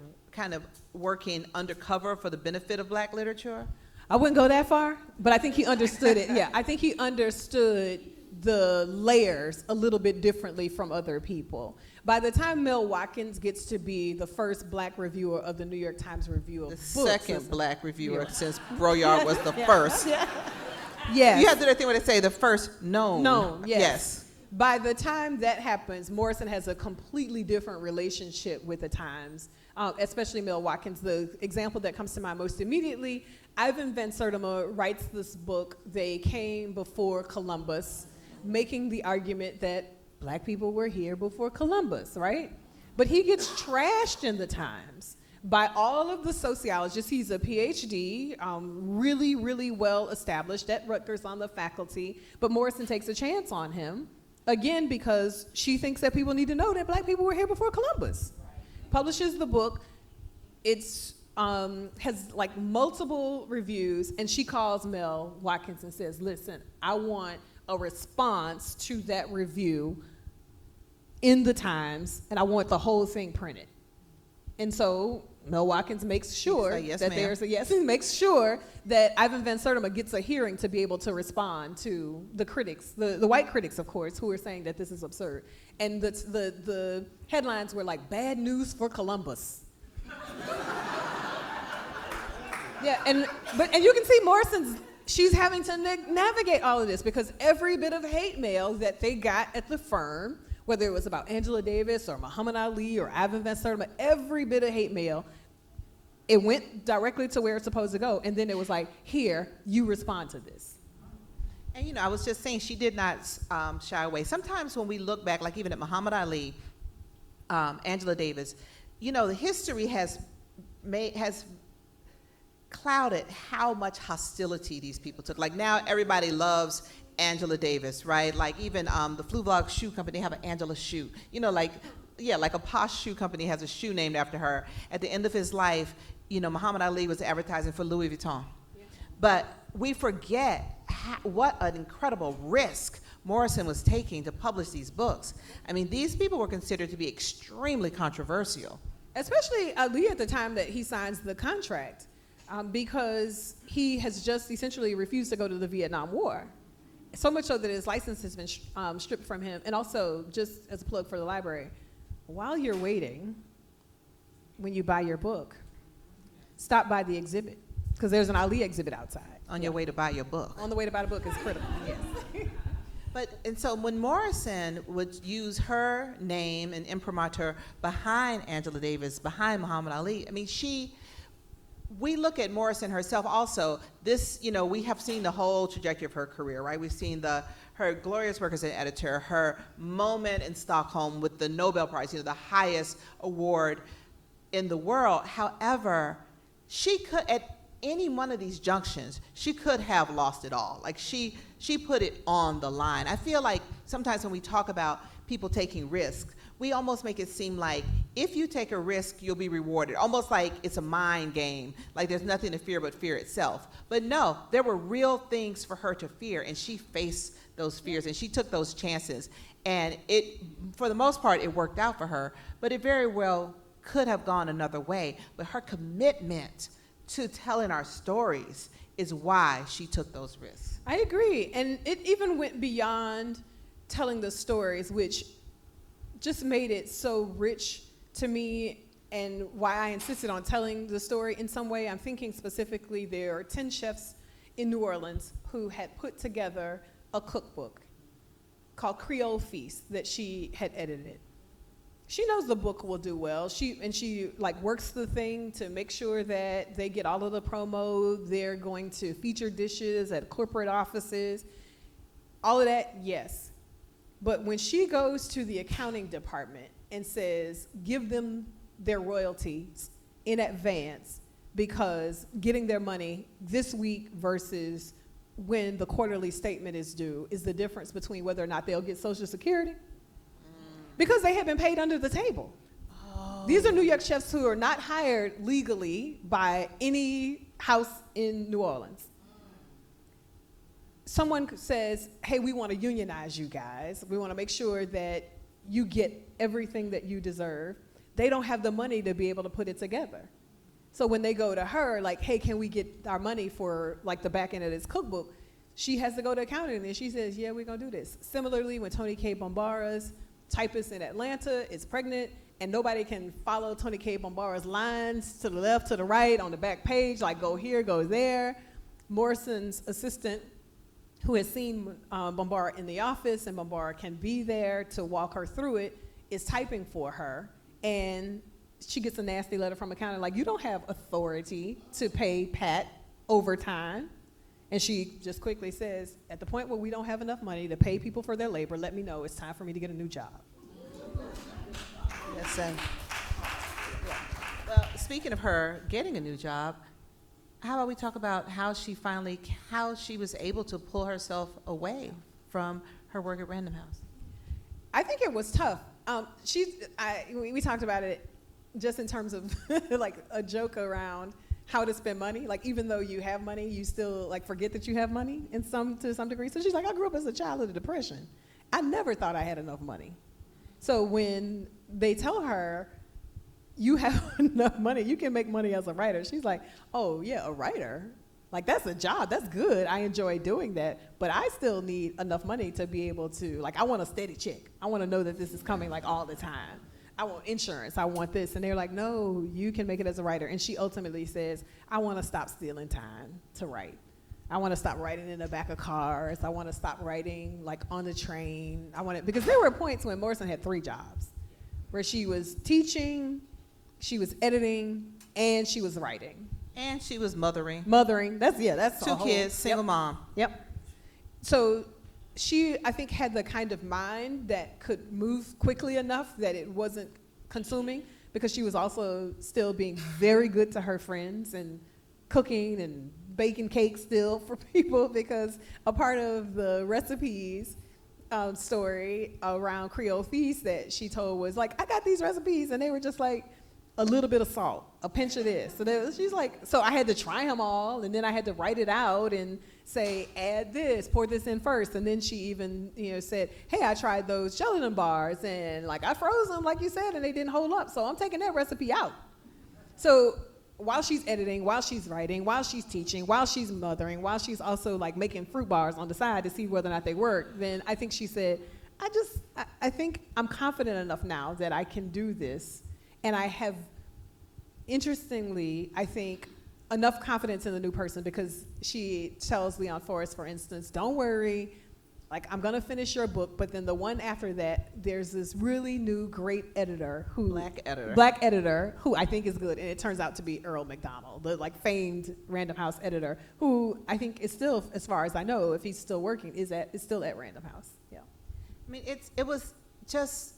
working undercover for the benefit of Black literature? I wouldn't go that far, but I think he understood it. Yeah, I think he understood the layers a little bit differently from other people. By the time Mel Watkins gets to be the first Black reviewer of the New York Times Review of The Books, second Black reviewer, since Broyard was the first. yes. You have to do that thing where they say the first known. Known, yes. By the time that happens, Morrison has a completely different relationship with the Times, especially Mel Watkins. The example that comes to mind most immediately, Ivan Van Sertima writes this book, They Came Before Columbus, making the argument that Black people were here before Columbus, right? But he gets trashed in the Times by all of the sociologists. He's a PhD, really, really well established at Rutgers on the faculty, but Morrison takes a chance on him, again, because she thinks that people need to know that Black people were here before Columbus. Publishes the book. It's has like multiple reviews, and she calls Mel Watkins and says, listen, I want a response to that review in the Times, and I want the whole thing printed. And so Mel Watkins makes sure yes, that ma'am. there's a yes, and makes sure that Ivan Van Sertima gets a hearing to be able to respond to the critics, the white critics, of course, who are saying that this is absurd. And the headlines were like, bad news for Columbus. Yeah, and you can see Morrison's, she's having to navigate all of this, because every bit of hate mail that they got at the firm, whether it was about Angela Davis or Muhammad Ali or Ivan Van Sertima, every bit of hate mail, it went directly to where it's supposed to go, and then it was like, here, you respond to this. And I was just saying, she did not shy away. Sometimes when we look back, like even at Muhammad Ali, Angela Davis, the history has clouded how much hostility these people took. Like now everybody loves Angela Davis, right? Like even the Fluevog Shoe Company have an Angela shoe. Like a posh shoe company has a shoe named after her. At the end of his life, Muhammad Ali was advertising for Louis Vuitton. Yeah. But we forget what an incredible risk Morrison was taking to publish these books. I mean, these people were considered to be extremely controversial. Especially Ali at the time that he signs the contract, because he has just essentially refused to go to the Vietnam War. So much so that his license has been stripped from him. And also, just as a plug for the library, while you're waiting, when you buy your book, stop by the exhibit, because there's an Ali exhibit outside. On your way to buy your book. On the way to buy the book is critical, yes. And so when Morrison would use her name and imprimatur behind Angela Davis, behind Muhammad Ali, I mean, we look at Morrison herself also. This, we have seen the whole trajectory of her career, right? We've seen her glorious work as an editor, her moment in Stockholm with the Nobel Prize, the highest award in the world. However, she could, at any one of these junctions, she could have lost it all. Like she put it on the line. I feel like sometimes when we talk about people taking risks, we almost make it seem like if you take a risk, you'll be rewarded. Almost like it's a mind game, like there's nothing to fear but fear itself. But no, there were real things for her to fear, and she faced those fears, and she took those chances. And it, for the most part, it worked out for her, but it very well could have gone another way. But her commitment to telling our stories is why she took those risks. I agree. And it even went beyond telling the stories, which just made it so rich to me, and why I insisted on telling the story in some way. I'm thinking specifically there are 10 chefs in New Orleans who had put together a cookbook called Creole Feast that she had edited. She knows the book will do well. She like works the thing to make sure that they get all of the promo. They're going to feature dishes at corporate offices. All of that, yes. But when she goes to the accounting department and says, give them their royalties in advance, because getting their money this week versus when the quarterly statement is due is the difference between whether or not they'll get Social Security. Because they have been paid under the table. Oh. These are New York chefs who are not hired legally by any house in New Orleans. Someone says, hey, we want to unionize you guys. We want to make sure that you get everything that you deserve. They don't have the money to be able to put it together. So when they go to her, like, hey, can we get our money for like the back end of this cookbook? She has to go to accounting, and she says, yeah, we're going to do this. Similarly, when Toni K. Bombara's typist in Atlanta is pregnant, and nobody can follow Toni K. Bombara's lines to the left, to the right, on the back page, like go here, go there. Morrison's assistant, who has seen Bombara in the office, and Bombara can be there to walk her through it, is typing for her, and she gets a nasty letter from accounting, like, you don't have authority to pay Pat overtime. And she just quickly says, at the point where we don't have enough money to pay people for their labor, let me know, it's time for me to get a new job. Yes, sir. Well, speaking of her getting a new job, how about we talk about how she was able to pull herself away from her work at Random House? I think it was tough. We talked about it just in terms of like a joke around how to spend money. Like, even though you have money, you still like forget that you have money to some degree. So she's like, I grew up as a child of the Depression. I never thought I had enough money. So when they tell her, you have enough money, you can make money as a writer, she's like, oh yeah, a writer? Like, that's a job, that's good, I enjoy doing that, but I still need enough money to be able to, like, I want a steady check. I want to know that this is coming like all the time. I want insurance, I want this. And they're like, no, you can make it as a writer. And she ultimately says, I want to stop stealing time to write. I want to stop writing in the back of cars. I want to stop writing like on the train. Because there were points when Morrison had 3 jobs, where she was teaching, she was editing, and she was writing. And she was mothering. That's 2 kids, single mom. Yep. So she, I think, had the kind of mind that could move quickly enough that it wasn't consuming, because she was also still being very good to her friends and cooking and baking cakes still for people, because a part of the recipes story around Creole Feast that she told was like, I got these recipes, and they were just like a little bit of salt, a pinch of this. So she's like, so I had to try them all, and then I had to write it out and say, add this, pour this in first. And then she even, said, hey, I tried those gelatin bars, and like I froze them, like you said, and they didn't hold up. So I'm taking that recipe out. So while she's editing, while she's writing, while she's teaching, while she's mothering, while she's also like making fruit bars on the side to see whether or not they work, then I think she said, I think I'm confident enough now that I can do this. And I have, interestingly, I think, enough confidence in the new person, because she tells Leon Forrest, for instance, don't worry, Like, I'm gonna finish your book, but then the one after that, there's this really new great editor who Black editor who I think is good, and it turns out to be Earl McDonald, the like famed Random House editor, who I think is still, as far as I know, if he's still working, is still at Random House. Yeah. I mean, it was just,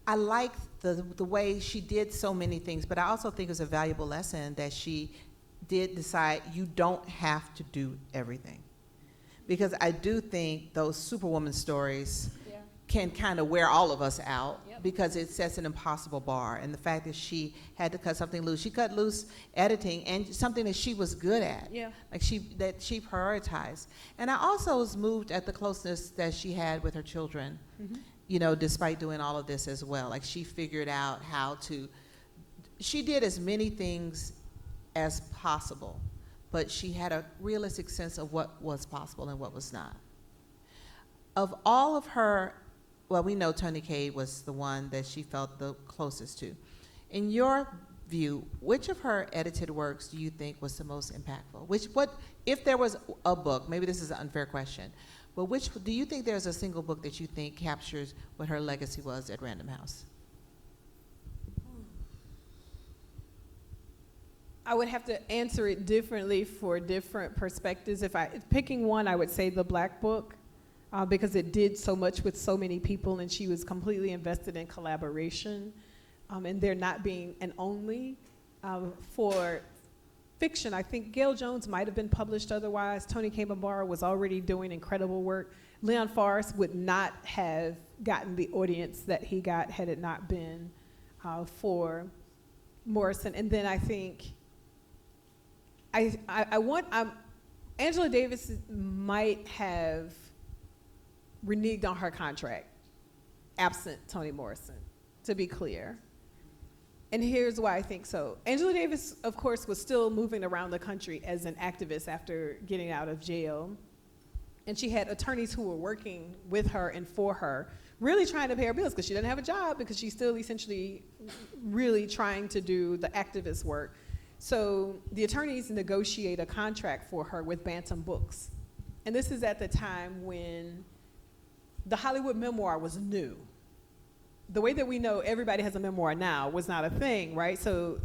I liked the way she did so many things, but I also think it was a valuable lesson that she did decide you don't have to do everything. Because I do think those Superwoman stories can kind of wear all of us out because it sets an impossible bar. And the fact that she had to cut something loose, she cut loose editing and something that she was good at. Yeah. Like that she prioritized. And I also was moved at the closeness that she had with her children, you know, despite doing all of this as well. Like she figured out she did as many things as possible, but she had a realistic sense of what was possible and what was not. Of all of her, well, we know Toni Cade was the one that she felt the closest to. In your view, which of her edited works do you think was the most impactful? If there was a book, maybe this is an unfair question, but do you think there's a single book that you think captures what her legacy was at Random House? I would have to answer it differently for different perspectives. If picking one, I would say the Black Book, because it did so much with so many people, and she was completely invested in collaboration, and there not being an only. For fiction, I think Gail Jones might have been published otherwise. Toni Cade was already doing incredible work. Leon Forrest would not have gotten the audience that he got had it not been for Morrison. And then I think Angela Davis might have reneged on her contract, absent Toni Morrison, to be clear. And here's why I think so. Angela Davis, of course, was still moving around the country as an activist after getting out of jail. And she had attorneys who were working with her and for her, really trying to pay her bills because she didn't have a job, because she's still essentially really trying to do the activist work. So the attorneys negotiate a contract for her with Bantam Books. And this is at the time when the Hollywood memoir was new. The way that we know everybody has a memoir now was not a thing, right? So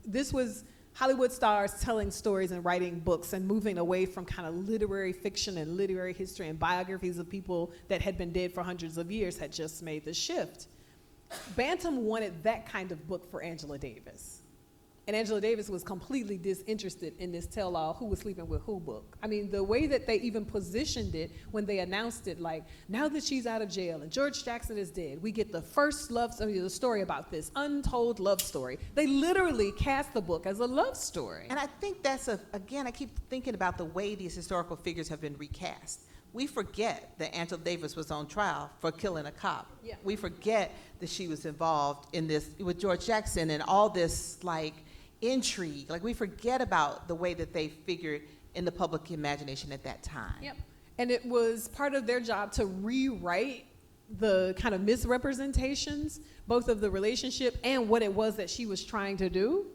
this was Hollywood stars telling stories and writing books and moving away from kind of literary fiction and literary history and biographies of people that had been dead for hundreds of years had just made the shift. Bantam wanted that kind of book for Angela Davis. And Angela Davis was completely disinterested in this tell-all who was sleeping with who book. I mean, the way that they even positioned it when they announced it, like, now that she's out of jail and George Jackson is dead, we get the first the story about this untold love story. They literally cast the book as a love story. And I think again, I keep thinking about the way these historical figures have been recast. We forget that Angela Davis was on trial for killing a cop. Yeah. We forget that she was involved in this with George Jackson and all this, like, intrigue. Like, we forget about the way that they figured in the public imagination at that time. Yep. And it was part of their job to rewrite the kind of misrepresentations, both of the relationship and what it was that she was trying to do.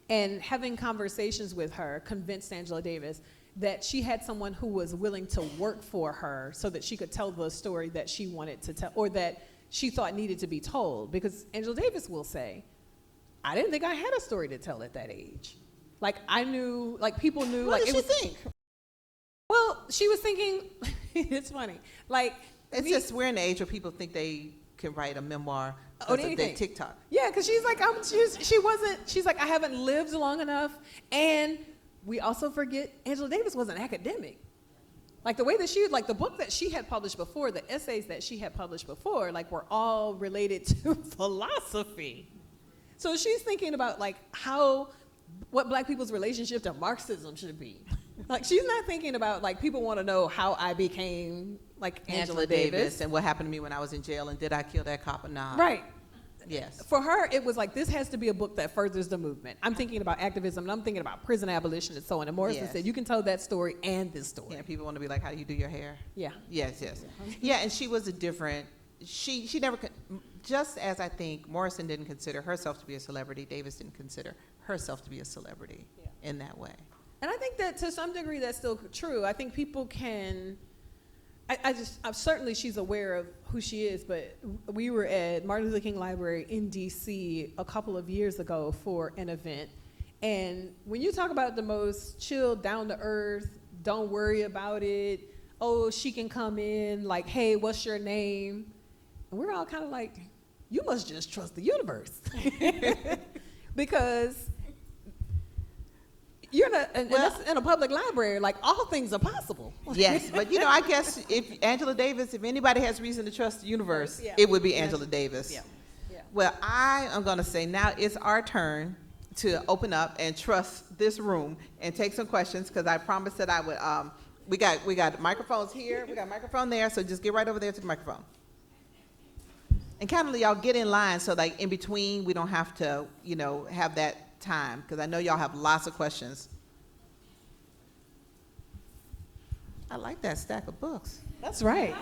And having conversations with her convinced Angela Davis that she had someone who was willing to work for her so that she could tell the story that she wanted to tell, or that she thought needed to be told. Because Angela Davis will say, I didn't think I had a story to tell at that age. Like, I knew, like, people knew. What like, did she think? Well, she was thinking, it's funny. Like, It's just, we're in the age where people think they can write a memoir on because of their TikTok. Yeah, because she's like, she's like, I haven't lived long enough. And we also forget Angela Davis was an academic. Like, the way that like, the book that she had published before, the essays that she had published before, like, were all related to philosophy. So she's thinking about, like, what Black people's relationship to Marxism should be. Like, she's not thinking about, like, people want to know how I became, like, Angela Davis. And what happened to me when I was in jail, and did I kill that cop or not? Right. Yes. For her, it was like, this has to be a book that furthers the movement. I'm thinking about activism, and I'm thinking about prison abolition and so on. And Morrison said, you can tell that story and this story. Yeah, people want to be like, how do you do your hair? Yeah. Yes. Yeah, and she was she never, just as I think Morrison didn't consider herself to be a celebrity, Davis didn't consider herself to be a celebrity in that way. And I think that to some degree that's still true. I think people can I'm certainly she's aware of who she is, but we were at Martin Luther King Library in DC a couple of years ago for an event. And when you talk about the most chill, down to earth, don't worry about it, oh, she can come in, like, hey, what's your name? And we're all kind of like, you must just trust the universe. Because you're in a public library, like all things are possible. Yes, but I guess if Angela Davis, if anybody has reason to trust the universe, Yeah. it would be Angela Davis. Yeah. Yeah. Well, I am going to say now it's our turn to open up and trust this room and take some questions, because I promised that I would. We got microphones here, we got a microphone there, so just get right over there to the microphone. And kind of y'all get in line so like in between we don't have to have that time, because I know y'all have lots of questions. I like that stack of books. That's right.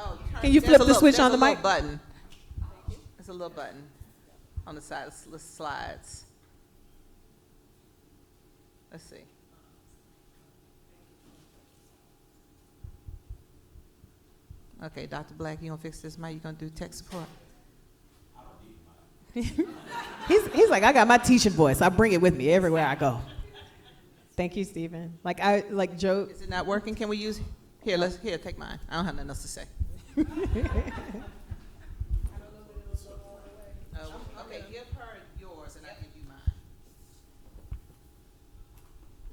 Oh, Can you flip the switch on the mic? Button. There's a little button on the side of the slides. Let's see. Okay, Dr. Black, you gonna fix this mic? You gonna do tech support? He's like, I got my teaching voice. I bring it with me everywhere I go. Thank you, Stephen. Like Joe. Is it not working? Can we use here? Take mine. I don't have nothing else to say. Oh, okay, give her yours and I give you mine.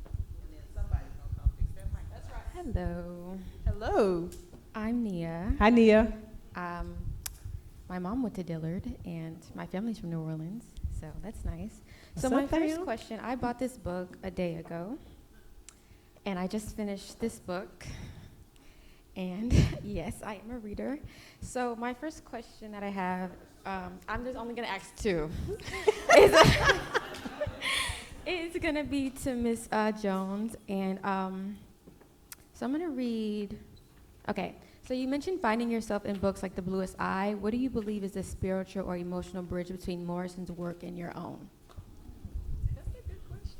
And then somebody's gonna come fix that mic. That's right. Hello, Hello. I'm Nia. Hi, Nia. My mom went to Dillard, and my family's from New Orleans, so that's nice. What's So my up, first fam? question, I bought this book a day ago, and I just finished this book, and yes, I am a reader. So my first question that I have, I'm just only gonna ask two. It's gonna be to Miss Jones, and so I'm gonna read, okay. So you mentioned finding yourself in books like The Bluest Eye. What do you believe is the spiritual or emotional bridge between Morrison's work and your own? That's a good question.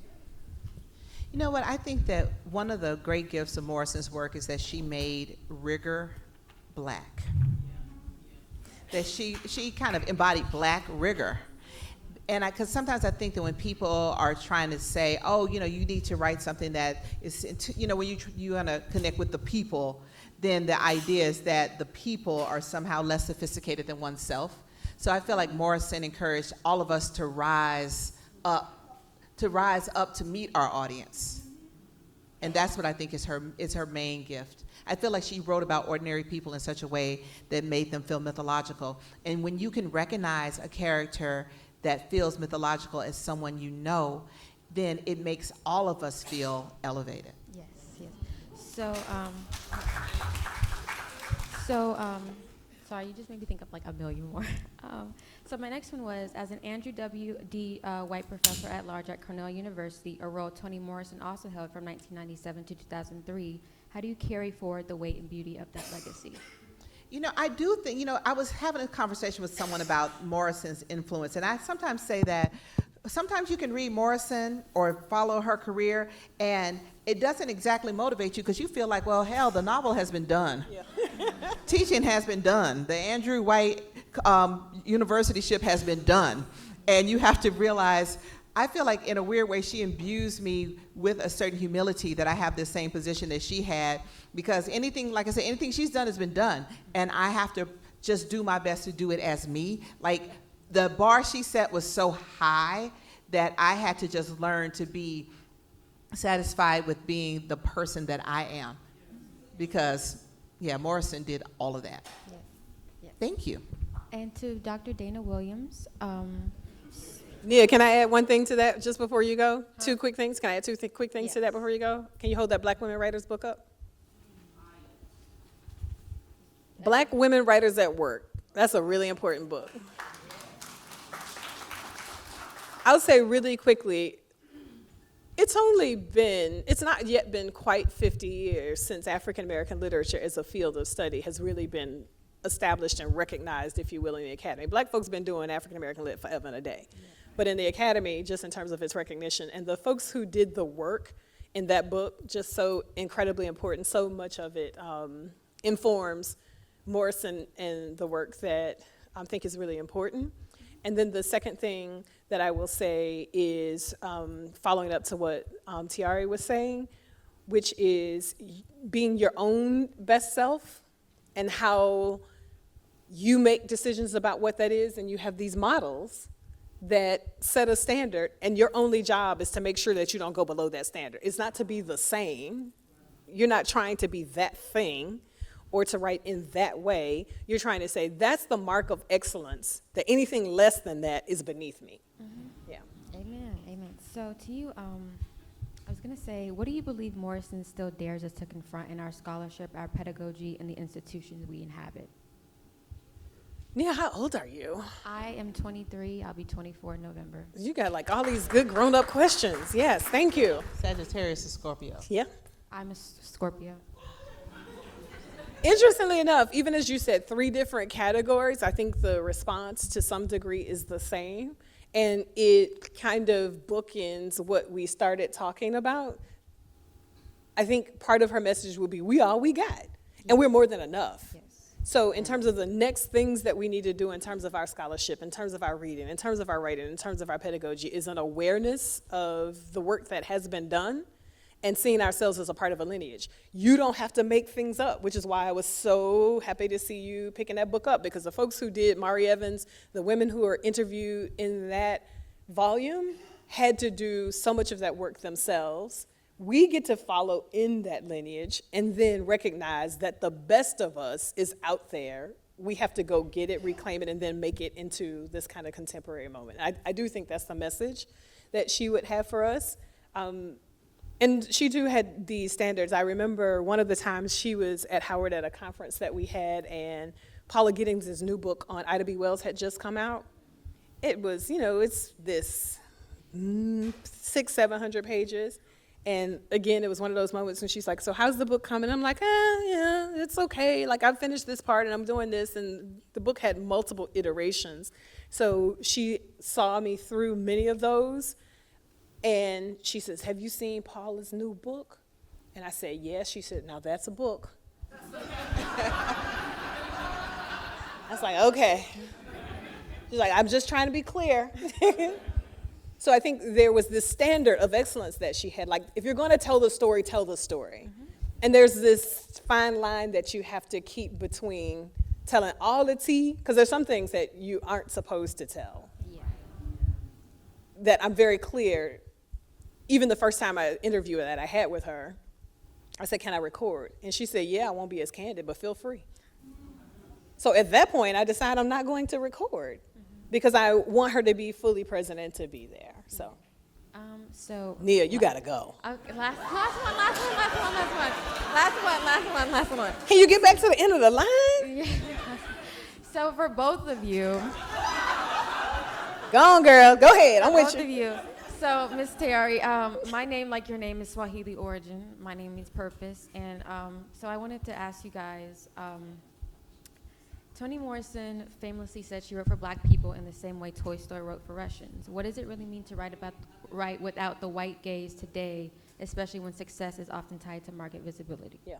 You know what? I think that one of the great gifts of Morrison's work is that she made rigor black. That she kind of embodied black rigor. And because sometimes I think that when people are trying to say, oh, you need to write something that is, when you want to connect with the people, then the idea is that the people are somehow less sophisticated than oneself. So I feel like Morrison encouraged all of us to rise up to meet our audience. And that's what I think is her main gift. I feel like she wrote about ordinary people in such a way that made them feel mythological. And when you can recognize a character that feels mythological as someone you know, then it makes all of us feel elevated. Yes. Sorry, you just made me think of like a million more. So my next one was, as an Andrew D. White Professor-at-large at Cornell University, a role Toni Morrison also held from 1997 to 2003, how do you carry forward the weight and beauty of that legacy? I do think, I was having a conversation with someone about Morrison's influence, and I sometimes say that sometimes you can read Morrison or follow her career, and it doesn't exactly motivate you because you feel like, well, hell, the novel has been done. Yeah. Teaching has been done. The Andrew White Universityship has been done. And you have to realize, I feel like in a weird way, she imbues me with a certain humility that I have the same position that she had, because anything, like I said, anything she's done has been done. And I have to just do my best to do it as me. Like, the bar she set was so high that I had to just learn to be satisfied with being the person that I am. Because, Morrison did all of that. Yes. Thank you. And to Dr. Dana Williams, Nia, can I add one thing to that just before you go? Two quick things. Can I add two quick things to that before you go? Can you hold that Black Women Writers book up? Black Women Writers at Work. That's a really important book. I'll say really quickly, it's not yet been quite 50 years since African American literature as a field of study has really been established and recognized, if you will, in the academy. Black folks been doing African American lit forever and a day. but in the academy, just in terms of its recognition. And the folks who did the work in that book, just so incredibly important. So much of it informs Morrison and the work that I think is really important. And then the second thing that I will say is following up to what Tayari was saying, which is being your own best self and how you make decisions about what that is, and you have these models that set a standard, and your only job is to make sure that you don't go below that standard. It's not to be the same. You're not trying to be that thing or to write in that way. You're trying to say, that's the mark of excellence, that anything less than that is beneath me. Mm-hmm. Yeah. Amen. Amen. So to you, I was going to say, what do you believe Morrison still dares us to confront in our scholarship, our pedagogy, and the institutions we inhabit? Nia, how old are you? I am 23. I'll be 24 in November. You got like all these good grown-up questions. Yes, thank you. Sagittarius is Scorpio. Yeah. I'm a Scorpio. Interestingly enough, even as you said, 3 different categories, I think the response to some degree is the same. And it kind of bookends what we started talking about. I think part of her message will be, we all we got, and we're more than enough. Yes. So in terms of the next things that we need to do in terms of our scholarship, in terms of our reading, in terms of our writing, in terms of our pedagogy, is an awareness of the work that has been done and seeing ourselves as a part of a lineage. You don't have to make things up, which is why I was so happy to see you picking that book up, because the folks who did Mari Evans, the women who were interviewed in that volume, had to do so much of that work themselves. We get to follow in that lineage and then recognize that the best of us is out there. We have to go get it, reclaim it, and then make it into this kind of contemporary moment. I do think that's the message that she would have for us. And she too had these standards. I remember one of the times she was at Howard at a conference that we had, and Paula Giddings' new book on Ida B. Wells had just come out. It was, it's this 600-700 pages. And again, it was one of those moments when she's like, so how's the book coming? I'm like, yeah, it's okay. Like, I've finished this part and I'm doing this. And the book had multiple iterations. So she saw me through many of those. And she says, have you seen Paula's new book? And I said, yes. She said, now that's a book. I was like, okay. She's like, I'm just trying to be clear. So I think there was this standard of excellence that she had. Like, if you're going to tell the story, tell the story. Mm-hmm. And there's this fine line that you have to keep between telling all the tea, because there's some things that you aren't supposed to tell. Yeah. That I'm very clear. Even the first time I interviewed that I had with her, I said, can I record? And she said, yeah, I won't be as candid, but feel free. So at that point, I decided I'm not going to record because I want her to be fully present and to be there. So, Nia, you got to go. Okay, last one. Can you get back to the end of the line? Yeah. So for both of you. Go on, girl. Go ahead. I'm with Both of you. So, Ms. Tayari, my name, like your name, is Swahili origin. My name means purpose. And so I wanted to ask you guys, Toni Morrison famously said she wrote for black people in the same way Tolstoy wrote for Russians. What does it really mean to write without the white gaze today, especially when success is often tied to market visibility? Yeah.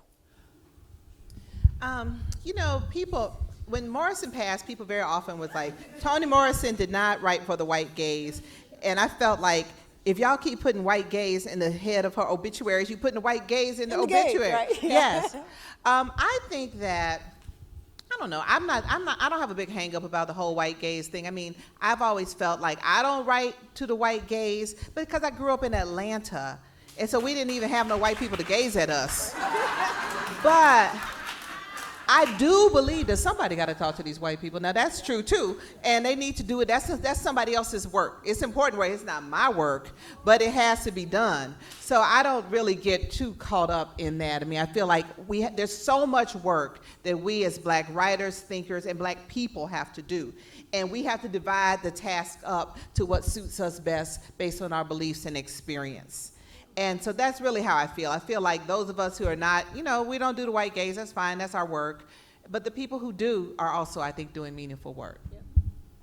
People, when Morrison passed, people very often was like, Toni Morrison did not write for the white gaze. And I felt like, if y'all keep putting white gaze in the head of her obituaries, you're putting the white gaze in the obituary. Right? Yes. I think that, I don't know, I don't have a big hang up about the whole white gaze thing. I mean, I've always felt like I don't write to the white gaze because I grew up in Atlanta. And so we didn't even have no white people to gaze at us. But I do believe that somebody got to talk to these white people. Now, that's true, too, and they need to do it. That's somebody else's work. It's important work. It's not my work, but it has to be done. So I don't really get too caught up in that. I mean, I feel like there's so much work that we as black writers, thinkers, and black people have to do, and we have to divide the task up to what suits us best based on our beliefs and experience. And so that's really how I feel. I feel like those of us who are not, we don't do the white gaze, that's fine, that's our work. But the people who do are also, I think, doing meaningful work. Yeah.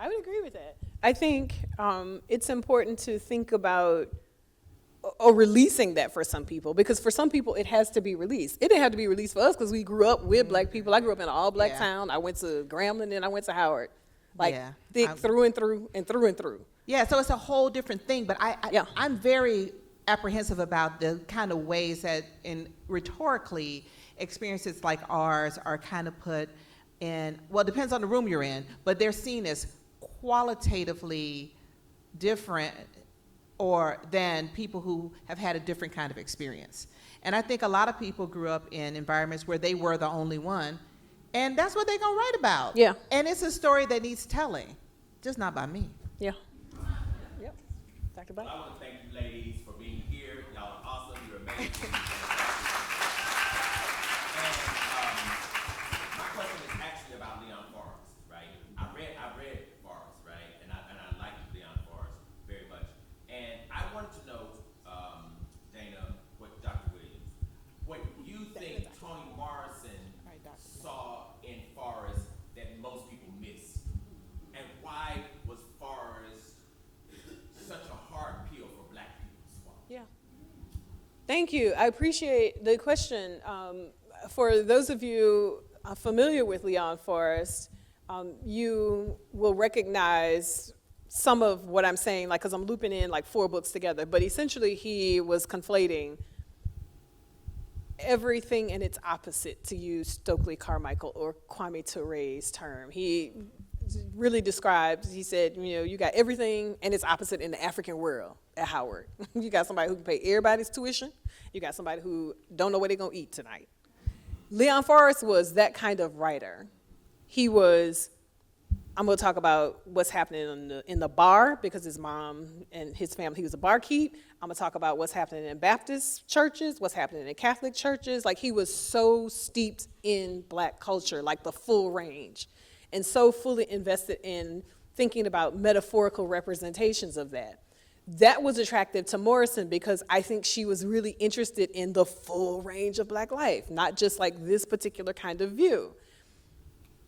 I would agree with that. I think it's important to think about or releasing that for some people, because for some people it has to be released. It didn't have to be released for us because we grew up with black people. I grew up in an all-black Yeah. town. I went to Grambling and I went to Howard. Like Yeah. thick through and through and through and through. Yeah, so it's a whole different thing, but Yeah. I'm very apprehensive about the kind of ways that, in rhetorically, experiences like ours are kind of put in, well, it depends on the room you're in, but they're seen as qualitatively different or than people who have had a different kind of experience. And I think a lot of people grew up in environments where they were the only one, and that's what they're gonna write about. Yeah. And it's a story that needs telling, just not by me. Yeah. Yep. Dr. Bite? I want to thank you ladies for being here. Y'all are awesome. You're amazing. And my question is actually about Leon Forrest, right? I read Forrest, right? And I like Leon Forrest very much. And I wanted to know, Dana, what Dr. Williams, what you think Toni Morrison saw in Forrest that most people miss, and why was Forrest such a hard pill for black people to swallow? Yeah. Thank you. I appreciate the question. For those of you familiar with Leon Forrest, you will recognize some of what I'm saying, like, because I'm looping in like 4 books together, but essentially he was conflating everything and its opposite, to use Stokely Carmichael or Kwame Ture's term. He really described, he said, you know, you got everything and its opposite in the African world at Howard. You got somebody who can pay everybody's tuition. You got somebody who don't know what they're gonna eat tonight. Leon Forrest was that kind of writer. He was, I'm gonna talk about what's happening in the bar, because his mom and his family, he was a barkeep. I'm gonna talk about what's happening in Baptist churches, what's happening in Catholic churches. Like, he was so steeped in black culture, like the full range, and so fully invested in thinking about metaphorical representations of that. That was attractive to Morrison because I think she was really interested in the full range of black life, not just like this particular kind of view.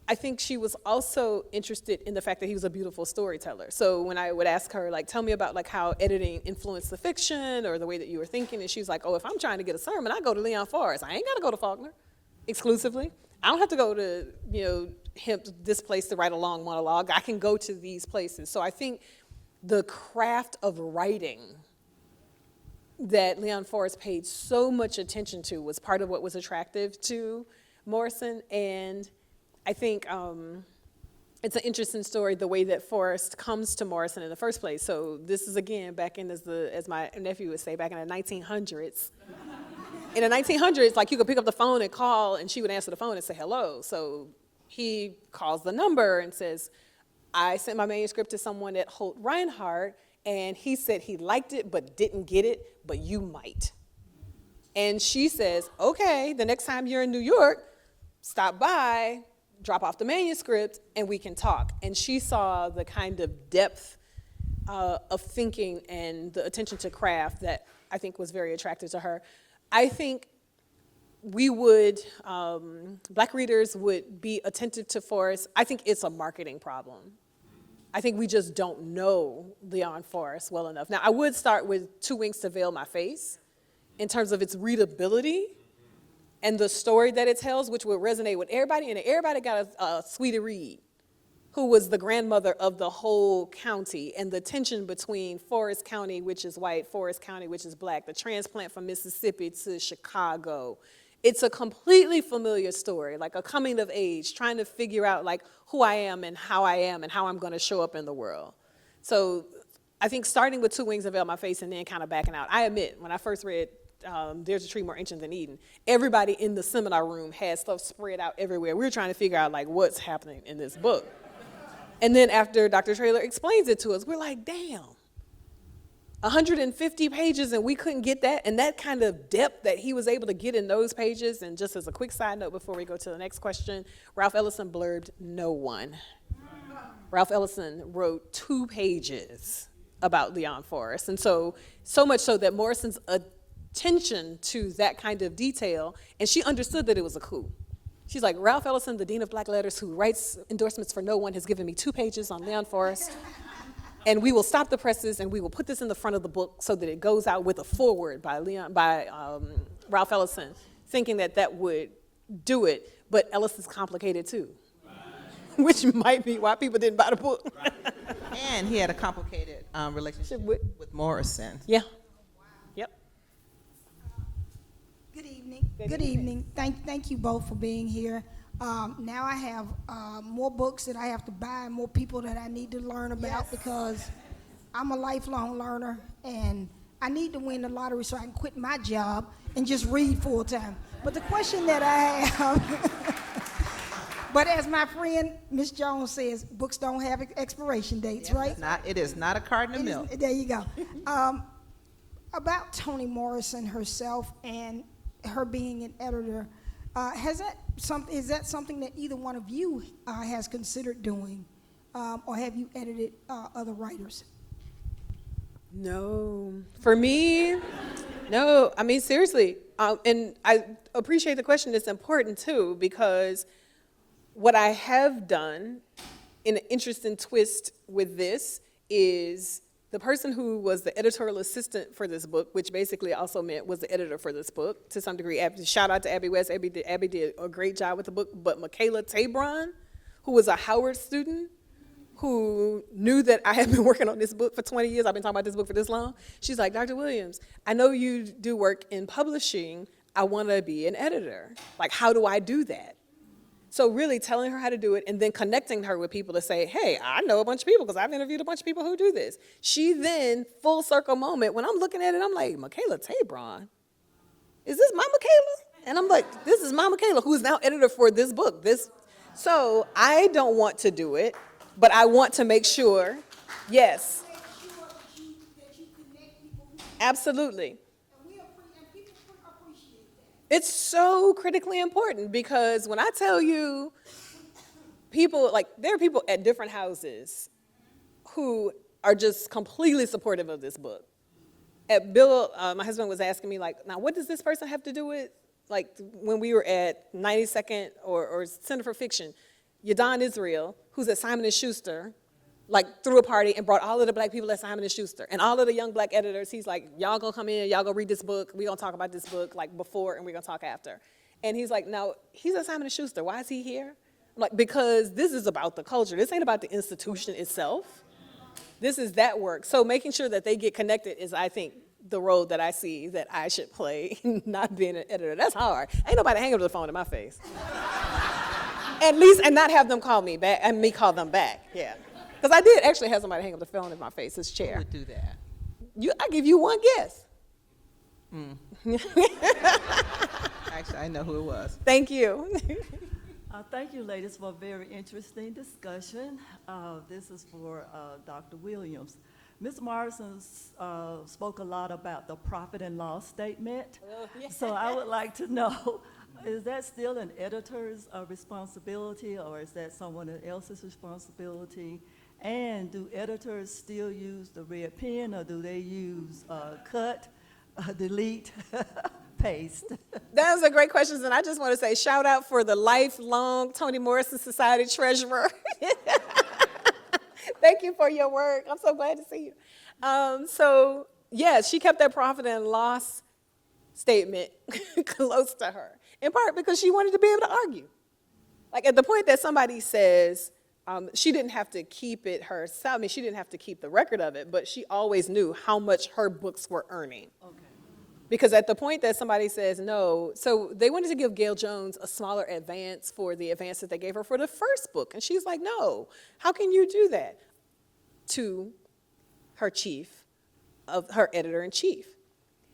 I think she was also interested in the fact that he was a beautiful storyteller. So when I would ask her, like, tell me about like how editing influenced the fiction or the way that you were thinking, and she's like, oh, if I'm trying to get a sermon, I go to Leon Forrest. I ain't gotta go to Faulkner exclusively. I don't have to go to, you know, this place to write a long monologue. I can go to these places. So I think the craft of writing that Leon Forrest paid so much attention to was part of what was attractive to Morrison. And I think it's an interesting story, the way that Forrest comes to Morrison in the first place. So this is, again, back in, as my nephew would say, back in the 1900s. In the 1900s, like, you could pick up the phone and call, and she would answer the phone and say hello. So he calls the number and says, I sent my manuscript to someone at Holt Reinhardt, and he said he liked it but didn't get it, but you might. And she says, okay, the next time you're in New York, stop by, drop off the manuscript, and we can talk. And she saw the kind of depth of thinking and the attention to craft that I think was very attractive to her. I think we would, black readers would be attentive to Forrest. I think it's a marketing problem. I think we just don't know Leon Forrest well enough. Now, I would start with Two Wings to Veil My Face in terms of its readability and the story that it tells, which would resonate with everybody. And everybody got a Sweetie Reed, who was the grandmother of the whole county, and the tension between Forrest County, which is white, Forrest County, which is black, the transplant from Mississippi to Chicago. It's a completely familiar story, like a coming of age, trying to figure out like who I am and how I'm gonna show up in the world. So I think starting with Two Wings to Veil My Face and then kind of backing out. I admit, when I first read There's a Tree More Ancient Than Eden, everybody in the seminar room had stuff spread out everywhere. We were trying to figure out like what's happening in this book. And then after Dr. Traylor explains it to us, we're like, damn, 150 pages and we couldn't get that, and that kind of depth that he was able to get in those pages. And just as a quick side note before we go to the next question, Ralph Ellison blurbed no one. Ralph Ellison wrote 2 pages about Leon Forrest. And so much so that Morrison's attention to that kind of detail, and she understood that it was a coup. She's like, Ralph Ellison, the Dean of Black Letters, who writes endorsements for no one, has given me 2 pages on Leon Forrest. And we will stop the presses and we will put this in the front of the book so that it goes out with a foreword by Ralph Ellison, thinking that that would do it. But Ellison's complicated too, which might be why people didn't buy the book. And he had a complicated relationship with Morrison. Yeah. Yep. Good evening. Good evening. Thank you both for being here. Now I have more books that I have to buy and more people that I need to learn about because I'm a lifelong learner and I need to win the lottery so I can quit my job and just read full time. But the question that I have, but as my friend Miss Jones says, books don't have expiration dates, right? It is not a carton of milk. There you go. About Toni Morrison herself and her being an editor, is that something that either one of you has considered doing, or have you edited other writers? No. For me, no. I mean, seriously. And I appreciate the question. It's important, too, because what I have done, in an interesting twist with this, is the person who was the editorial assistant for this book, which basically also meant was the editor for this book, to some degree. Shout out to Abby West. Abby did a great job with the book. But Michaela Tabron, who was a Howard student, who knew that I had been working on this book for 20 years, I've been talking about this book for this long, she's like, Dr. Williams, I know you do work in publishing, I want to be an editor. Like, how do I do that? So really telling her how to do it and then connecting her with people to say, hey, I know a bunch of people because I've interviewed a bunch of people who do this. She then, full circle moment, when I'm looking at it, I'm like, Michaela Tabron? Is this my Michaela? And I'm like, this is my Michaela, who is now editor for this book. So I don't want to do it. But I want to make sure, yes. Absolutely. It's so critically important because when I tell you people, like there are people at different houses who are just completely supportive of this book. Bill, my husband was asking me like, now what does this person have to do with, like when we were at 92nd or Center for Fiction, Yadon Israel, who's at Simon & Schuster, like threw a party and brought all of the black people at Simon & Schuster and all of the young black editors. He's like, y'all gonna come in, y'all gonna read this book. We gonna talk about this book like before and we're gonna talk after. And he's like, no, he's at Simon & Schuster. Why is he here? I'm like, because this is about the culture. This ain't about the institution itself. This is that work. So making sure that they get connected is, I think, the role that I see that I should play, not being an editor. That's hard. Ain't nobody hanging up the phone in my face. At least, and not have them call me back, and me call them back, yeah. Because I did actually have somebody hang up the phone in my face, his chair. Who would do that? I give you one guess. Actually, I know who it was. Thank you. Thank you, ladies, for a very interesting discussion. This is for Dr. Williams. Ms. Morrison spoke a lot about the profit and loss statement. So I would like to know, is that still an editor's responsibility, or is that someone else's responsibility? And do editors still use the red pen, or do they use cut, delete, paste? Those are great questions, and I just want to say shout out for the lifelong Toni Morrison Society treasurer. Thank you for your work. I'm so glad to see you. So, yes, she kept that profit and loss statement close to her, in part because she wanted to be able to argue. Like at the point that somebody says, she didn't have to keep it herself. I mean, she didn't have to keep the record of it, but she always knew how much her books were earning. Okay. Because at the point that somebody says no, so they wanted to give Gail Jones a smaller advance for the advance that they gave her for the first book. And she's like, no, how can you do that? To her her editor-in-chief.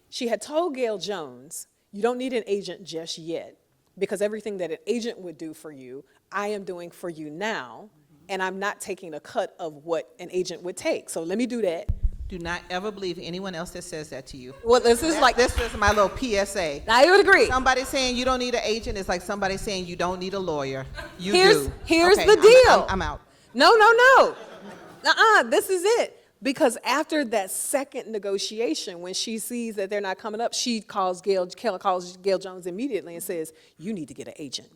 She had told Gail Jones, you don't need an agent just yet, because everything that an agent would do for you, I am doing for you now, and I'm not taking a cut of what an agent would take. So let me do that. Do not ever believe anyone else that says that to you. Well, this is my little PSA. I would agree. Somebody saying you don't need an agent is like somebody saying you don't need a lawyer. Here's Okay, the deal. I'm out. No. This is it. Because after that second negotiation, when she sees that they're not coming up, she calls Gail Jones immediately and says, you need to get an agent.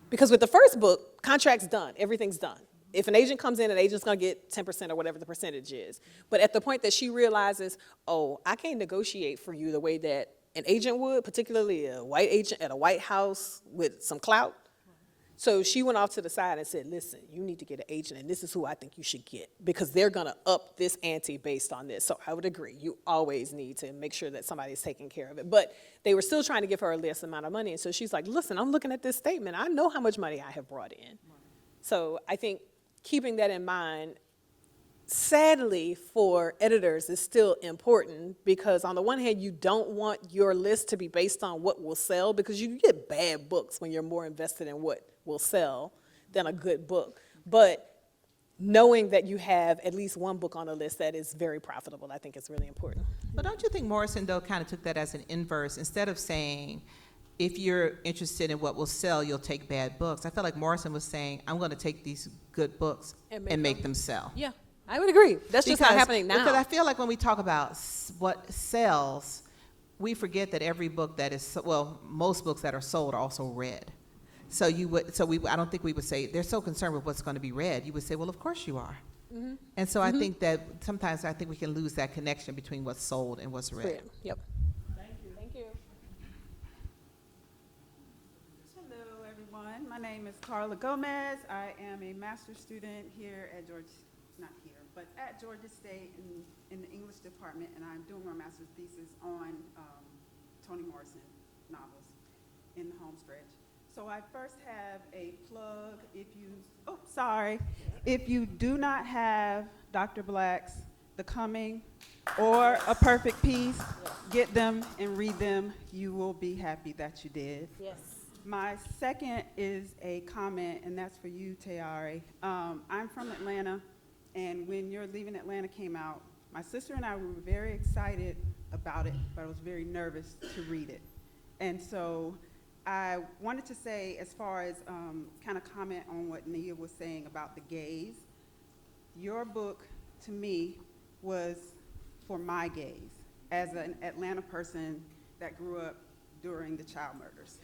Because with the first book, contract's done, everything's done. If an agent comes in, an agent's gonna get 10% or whatever the percentage is. But at the point that she realizes, oh, I can't negotiate for you the way that an agent would, particularly a white agent at a White House with some clout. So she went off to the side and said, listen, you need to get an agent, and this is who I think you should get, because they're gonna up this ante based on this. So I would agree, you always need to make sure that somebody's taking care of it. But they were still trying to give her a less amount of money, and so she's like, listen, I'm looking at this statement, I know how much money I have brought in. So I think keeping that in mind, sadly for editors, is still important, because on the one hand, you don't want your list to be based on what will sell, because you get bad books when you're more invested in what will sell than a good book. But knowing that you have at least one book on the list that is very profitable, I think is really important. But don't you think Morrison, though, kind of took that as an inverse? Instead of saying, if you're interested in what will sell, you'll take bad books. I feel like Morrison was saying, I'm going to take these good books and make them sell. Yeah, I would agree. That's just not happening now. Because I feel like when we talk about what sells, we forget that every book that is, well, most books that are sold are also read. So I don't think we would say, they're so concerned with what's going to be read. You would say, well, of course you are. Mm-hmm. And so I think that sometimes I think we can lose that connection between what's sold and what's read. Yep. Hello, everyone. My name is Carla Gomez. I am a master's student here at at Georgia State in the English department, and I'm doing my master's thesis on Toni Morrison novels in the home stretch. So I first have a plug. If you do not have Dr. Black's The Coming or A Perfect Peace, get them and read them. You will be happy that you did. Yes. My second is a comment, and that's for you, Tayari. I'm from Atlanta, and when You're Leaving Atlanta came out, my sister and I were very excited about it, but I was very nervous to read it. And so I wanted to say, as far as kind of comment on what Nia was saying about the gaze, your book, to me, was for my gaze as an Atlanta person that grew up during the child murders.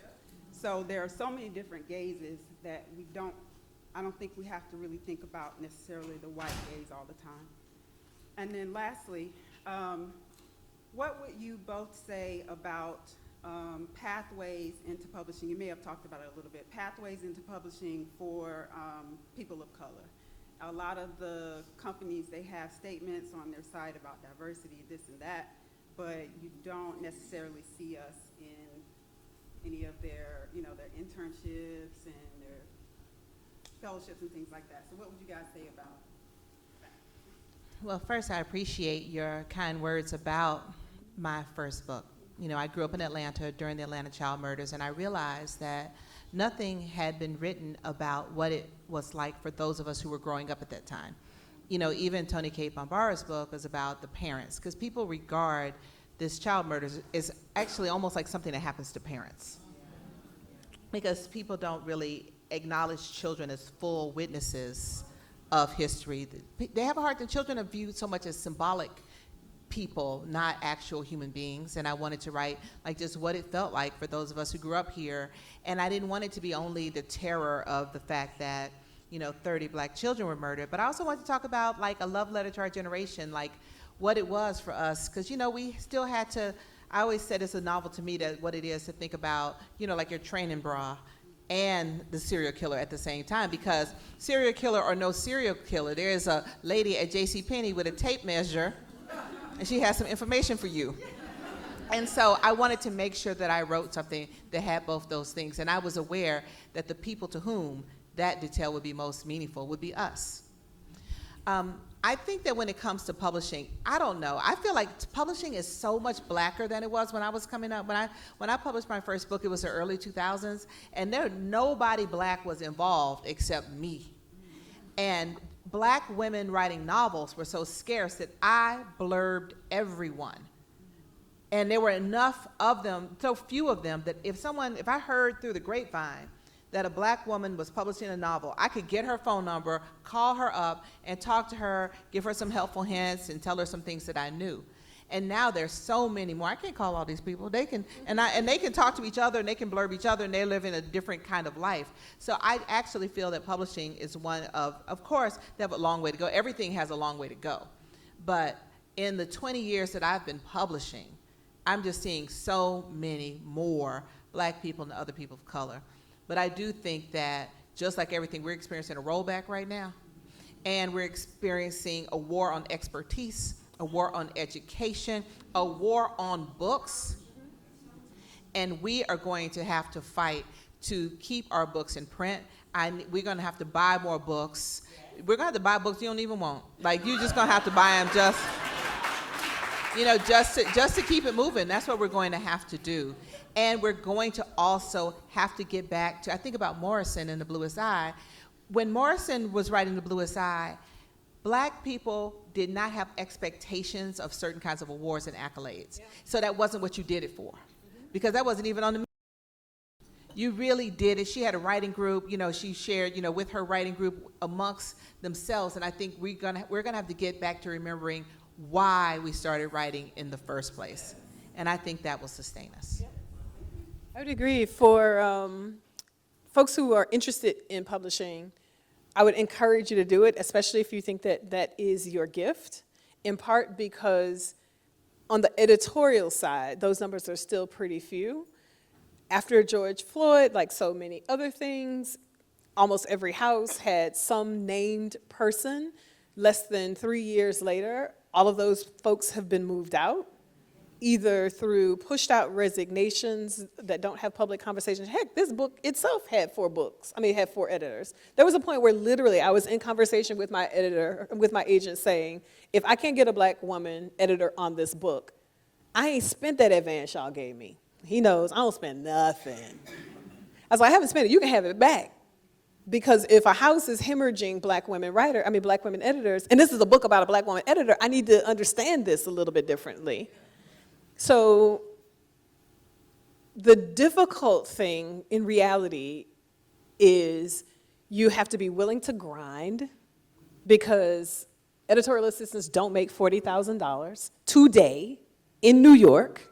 So there are so many different gazes that I don't think we have to really think about necessarily the white gaze all the time. And then lastly, what would you both say about pathways into publishing? You may have talked about it a little bit. Pathways into publishing for people of color. A lot of the companies, they have statements on their site about diversity, this and that, but you don't necessarily see us in any of their, their internships and their fellowships and things like that. So what would you guys say about that? Well, first, I appreciate your kind words about my first book. I grew up in Atlanta during the Atlanta child murders, and I realized that nothing had been written about what it was like for those of us who were growing up at that time. Even Toni Cade Bambara's book is about the parents, because people regard this child murders is actually almost like something that happens to parents, because people don't really acknowledge children as full witnesses of history. They have a hard time. Children are viewed so much as symbolic people, not actual human beings. And I wanted to write just what it felt like for those of us who grew up here. And I didn't want it to be only the terror of the fact that 30 black children were murdered, but I also wanted to talk about a love letter to our generation, what it was for us, because we still had to. I always said it's a novel to me that what it is to think about your training bra and the serial killer at the same time, because serial killer or no serial killer, there is a lady at JCPenney with a tape measure, and she has some information for you. And so I wanted to make sure that I wrote something that had both those things, and I was aware that the people to whom that detail would be most meaningful would be us. I think that when it comes to publishing, I don't know. I feel like publishing is so much blacker than it was when I was coming up. When I published my first book, it was the early 2000s, and nobody black was involved except me. And black women writing novels were so scarce that I blurbed everyone. And there were enough of them, so few of them, that if I heard through the grapevine that a black woman was publishing a novel, I could get her phone number, call her up, and talk to her, give her some helpful hints, and tell her some things that I knew. And now there's so many more. I can't call all these people. They can, and they can talk to each other, and they can blurb each other, and they live in a different kind of life. So I actually feel that publishing is one of course, they have a long way to go. Everything has a long way to go. But in the 20 years that I've been publishing, I'm just seeing so many more Black people and other people of color. But I do think that just like everything, we're experiencing a rollback right now, and we're experiencing a war on expertise, a war on education, a war on books, and we are going to have to fight to keep our books in print. We're going to have to buy more books. We're going to have to buy books you don't even want. Like, you're just going to have to buy them just to keep it moving. That's what we're going to have to do. And we're going to also have to get back to, I think about Morrison and The Bluest Eye. When Morrison was writing The Bluest Eye, Black people did not have expectations of certain kinds of awards and accolades. Yeah. So that wasn't what you did it for, because that wasn't even on the. You really did it. She had a writing group. She shared, with her writing group amongst themselves. And I think we're gonna have to get back to remembering why we started writing in the first place. And I think that will sustain us. Yeah. I would agree. For folks who are interested in publishing, I would encourage you to do it, especially if you think that that is your gift, in part because on the editorial side, those numbers are still pretty few. After George Floyd, like so many other things, almost every house had some named person. Less than 3 years later, all of those folks have been moved out, either through pushed out resignations that don't have public conversations. Heck, this book itself had 4 editors. There was a point where literally I was in conversation with my agent saying, if I can't get a Black woman editor on this book, I ain't spent that advance y'all gave me. He knows I don't spend nothing. I was like, I haven't spent it, you can have it back. Because if a house is hemorrhaging Black women editors, and this is a book about a Black woman editor, I need to understand this a little bit differently. So the difficult thing in reality is you have to be willing to grind, because editorial assistants don't make $40,000 today in New York.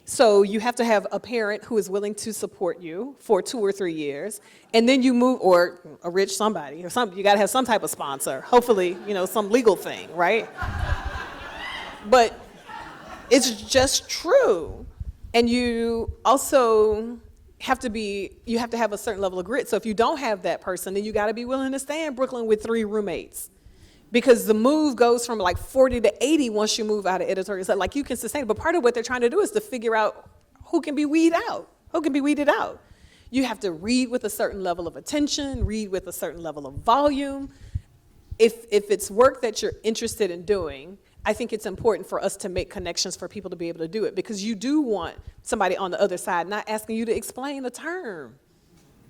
So you have to have a parent who is willing to support you for 2 or 3 years, and then you move, or a rich somebody, or you gotta have some type of sponsor, hopefully, some legal thing, right? But it's just true. And you also have to have a certain level of grit. So if you don't have that person, then you gotta be willing to stay in Brooklyn with 3 roommates. Because the move goes from like 40 to 80 once you move out of editorial. So like you can sustain it, but part of what they're trying to do is to figure out who can be weeded out. You have to read with a certain level of attention, read with a certain level of volume. If it's work that you're interested in doing, I think it's important for us to make connections for people to be able to do it, because you do want somebody on the other side not asking you to explain a term.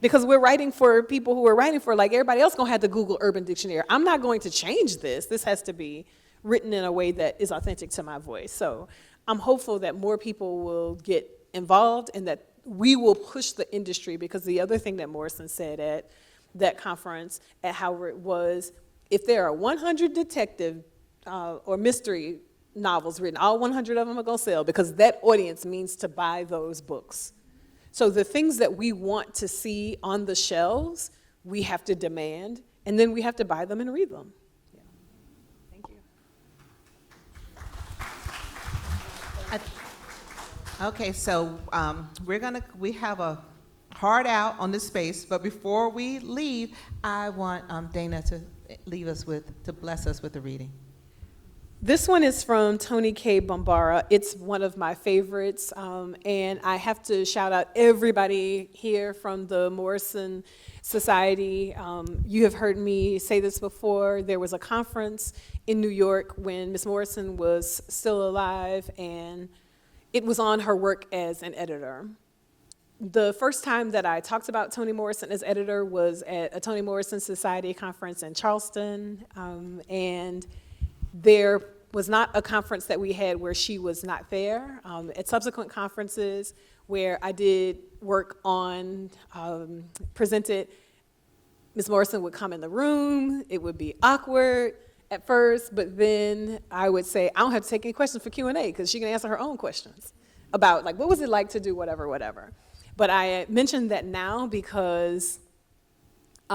Because we're writing for people who are writing for, like everybody else gonna have to Google Urban Dictionary. I'm not going to change this. This has to be written in a way that is authentic to my voice. So I'm hopeful that more people will get involved and that we will push the industry, because the other thing that Morrison said at that conference at Howard was, if there are 100 detective or mystery novels written, all 100 of them are gonna sell, because that audience means to buy those books. So the things that we want to see on the shelves, we have to demand, and then we have to buy them and read them. Yeah. Thank you. Okay, so we have a hard out on this space, but before we leave, I want Dana to bless us with a reading. This one is from Toni K. Bambara. It's one of my favorites, and I have to shout out everybody here from the Morrison Society. You have heard me say this before. There was a conference in New York when Miss Morrison was still alive, and it was on her work as an editor. The first time that I talked about Toni Morrison as editor was at a Toni Morrison Society conference in Charleston, and there was not a conference that we had where she was not there. At subsequent conferences where I did work on, presented, Ms. Morrison would come in the room, it would be awkward, at first, but then I would say, I don't have to take any questions for Q&A because she can answer her own questions about like, what was it like to do whatever, whatever. But I mentioned that now because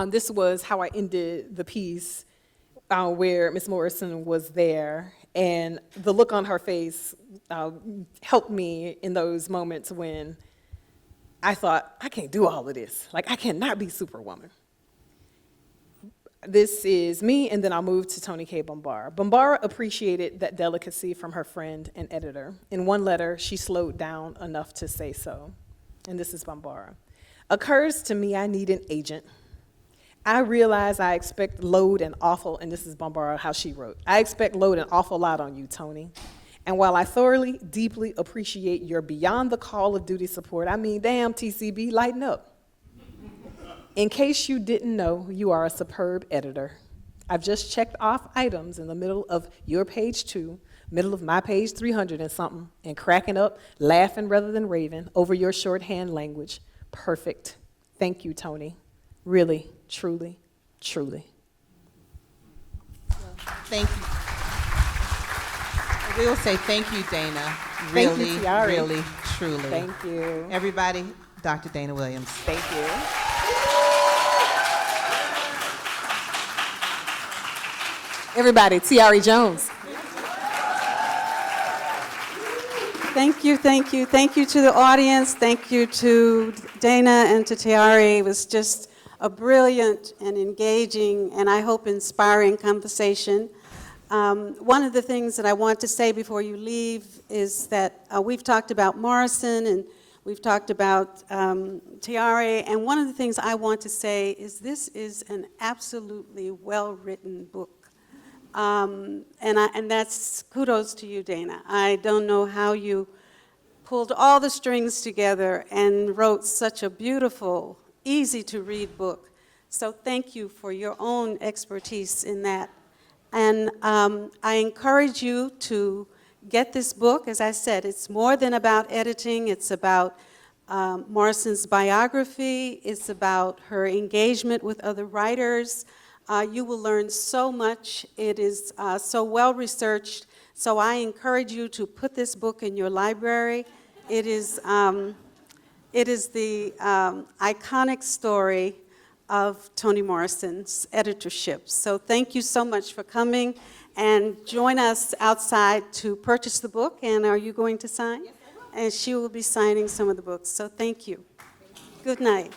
this was how I ended the piece where Ms. Morrison was there, and the look on her face helped me in those moments when I thought, I can't do all of this. Like, I cannot be Superwoman. This is me, and then I'll move to Toni K. Bombara. Bombara appreciated that delicacy from her friend and editor. In one letter, she slowed down enough to say so. And this is Bombara. Occurs to me I need an agent. I realize I expect load and awful, and this is Bombara, how she wrote. I expect load an awful lot on you, Toni. And while I thoroughly, deeply appreciate your beyond the call of duty support, I mean, damn, TCB, lighten up. In case you didn't know, you are a superb editor. I've just checked off items in the middle of your page 2, middle of my page 300 and something, and cracking up, laughing rather than raving over your shorthand language. Perfect. Thank you, Toni. Really, truly, truly. Thank you. We will say thank you, Dana. Thank Really, you, Tayari. really, truly. Thank you. Everybody, Dr. Dana Williams. Thank you. Everybody, Tayari Jones. Thank you, thank you. Thank you to the audience. Thank you to Dana and to Tayari. It was just a brilliant and engaging and I hope inspiring conversation. One of the things that I want to say before you leave is that we've talked about Morrison and we've talked about Tayari, and one of the things I want to say is this is an absolutely well-written book. And that's kudos to you, Dana. I don't know how you pulled all the strings together and wrote such a beautiful, easy-to-read book. So thank you for your own expertise in that. And I encourage you to get this book. As I said, it's more than about editing. It's about Morrison's biography. It's about her engagement with other writers. You will learn so much. It is so well researched. So I encourage you to put this book in your library. It is the iconic story of Toni Morrison's editorship. So thank you so much for coming, and join us outside to purchase the book. And are you going to sign? Yes, I will. And she will be signing some of the books. So thank you. Good night.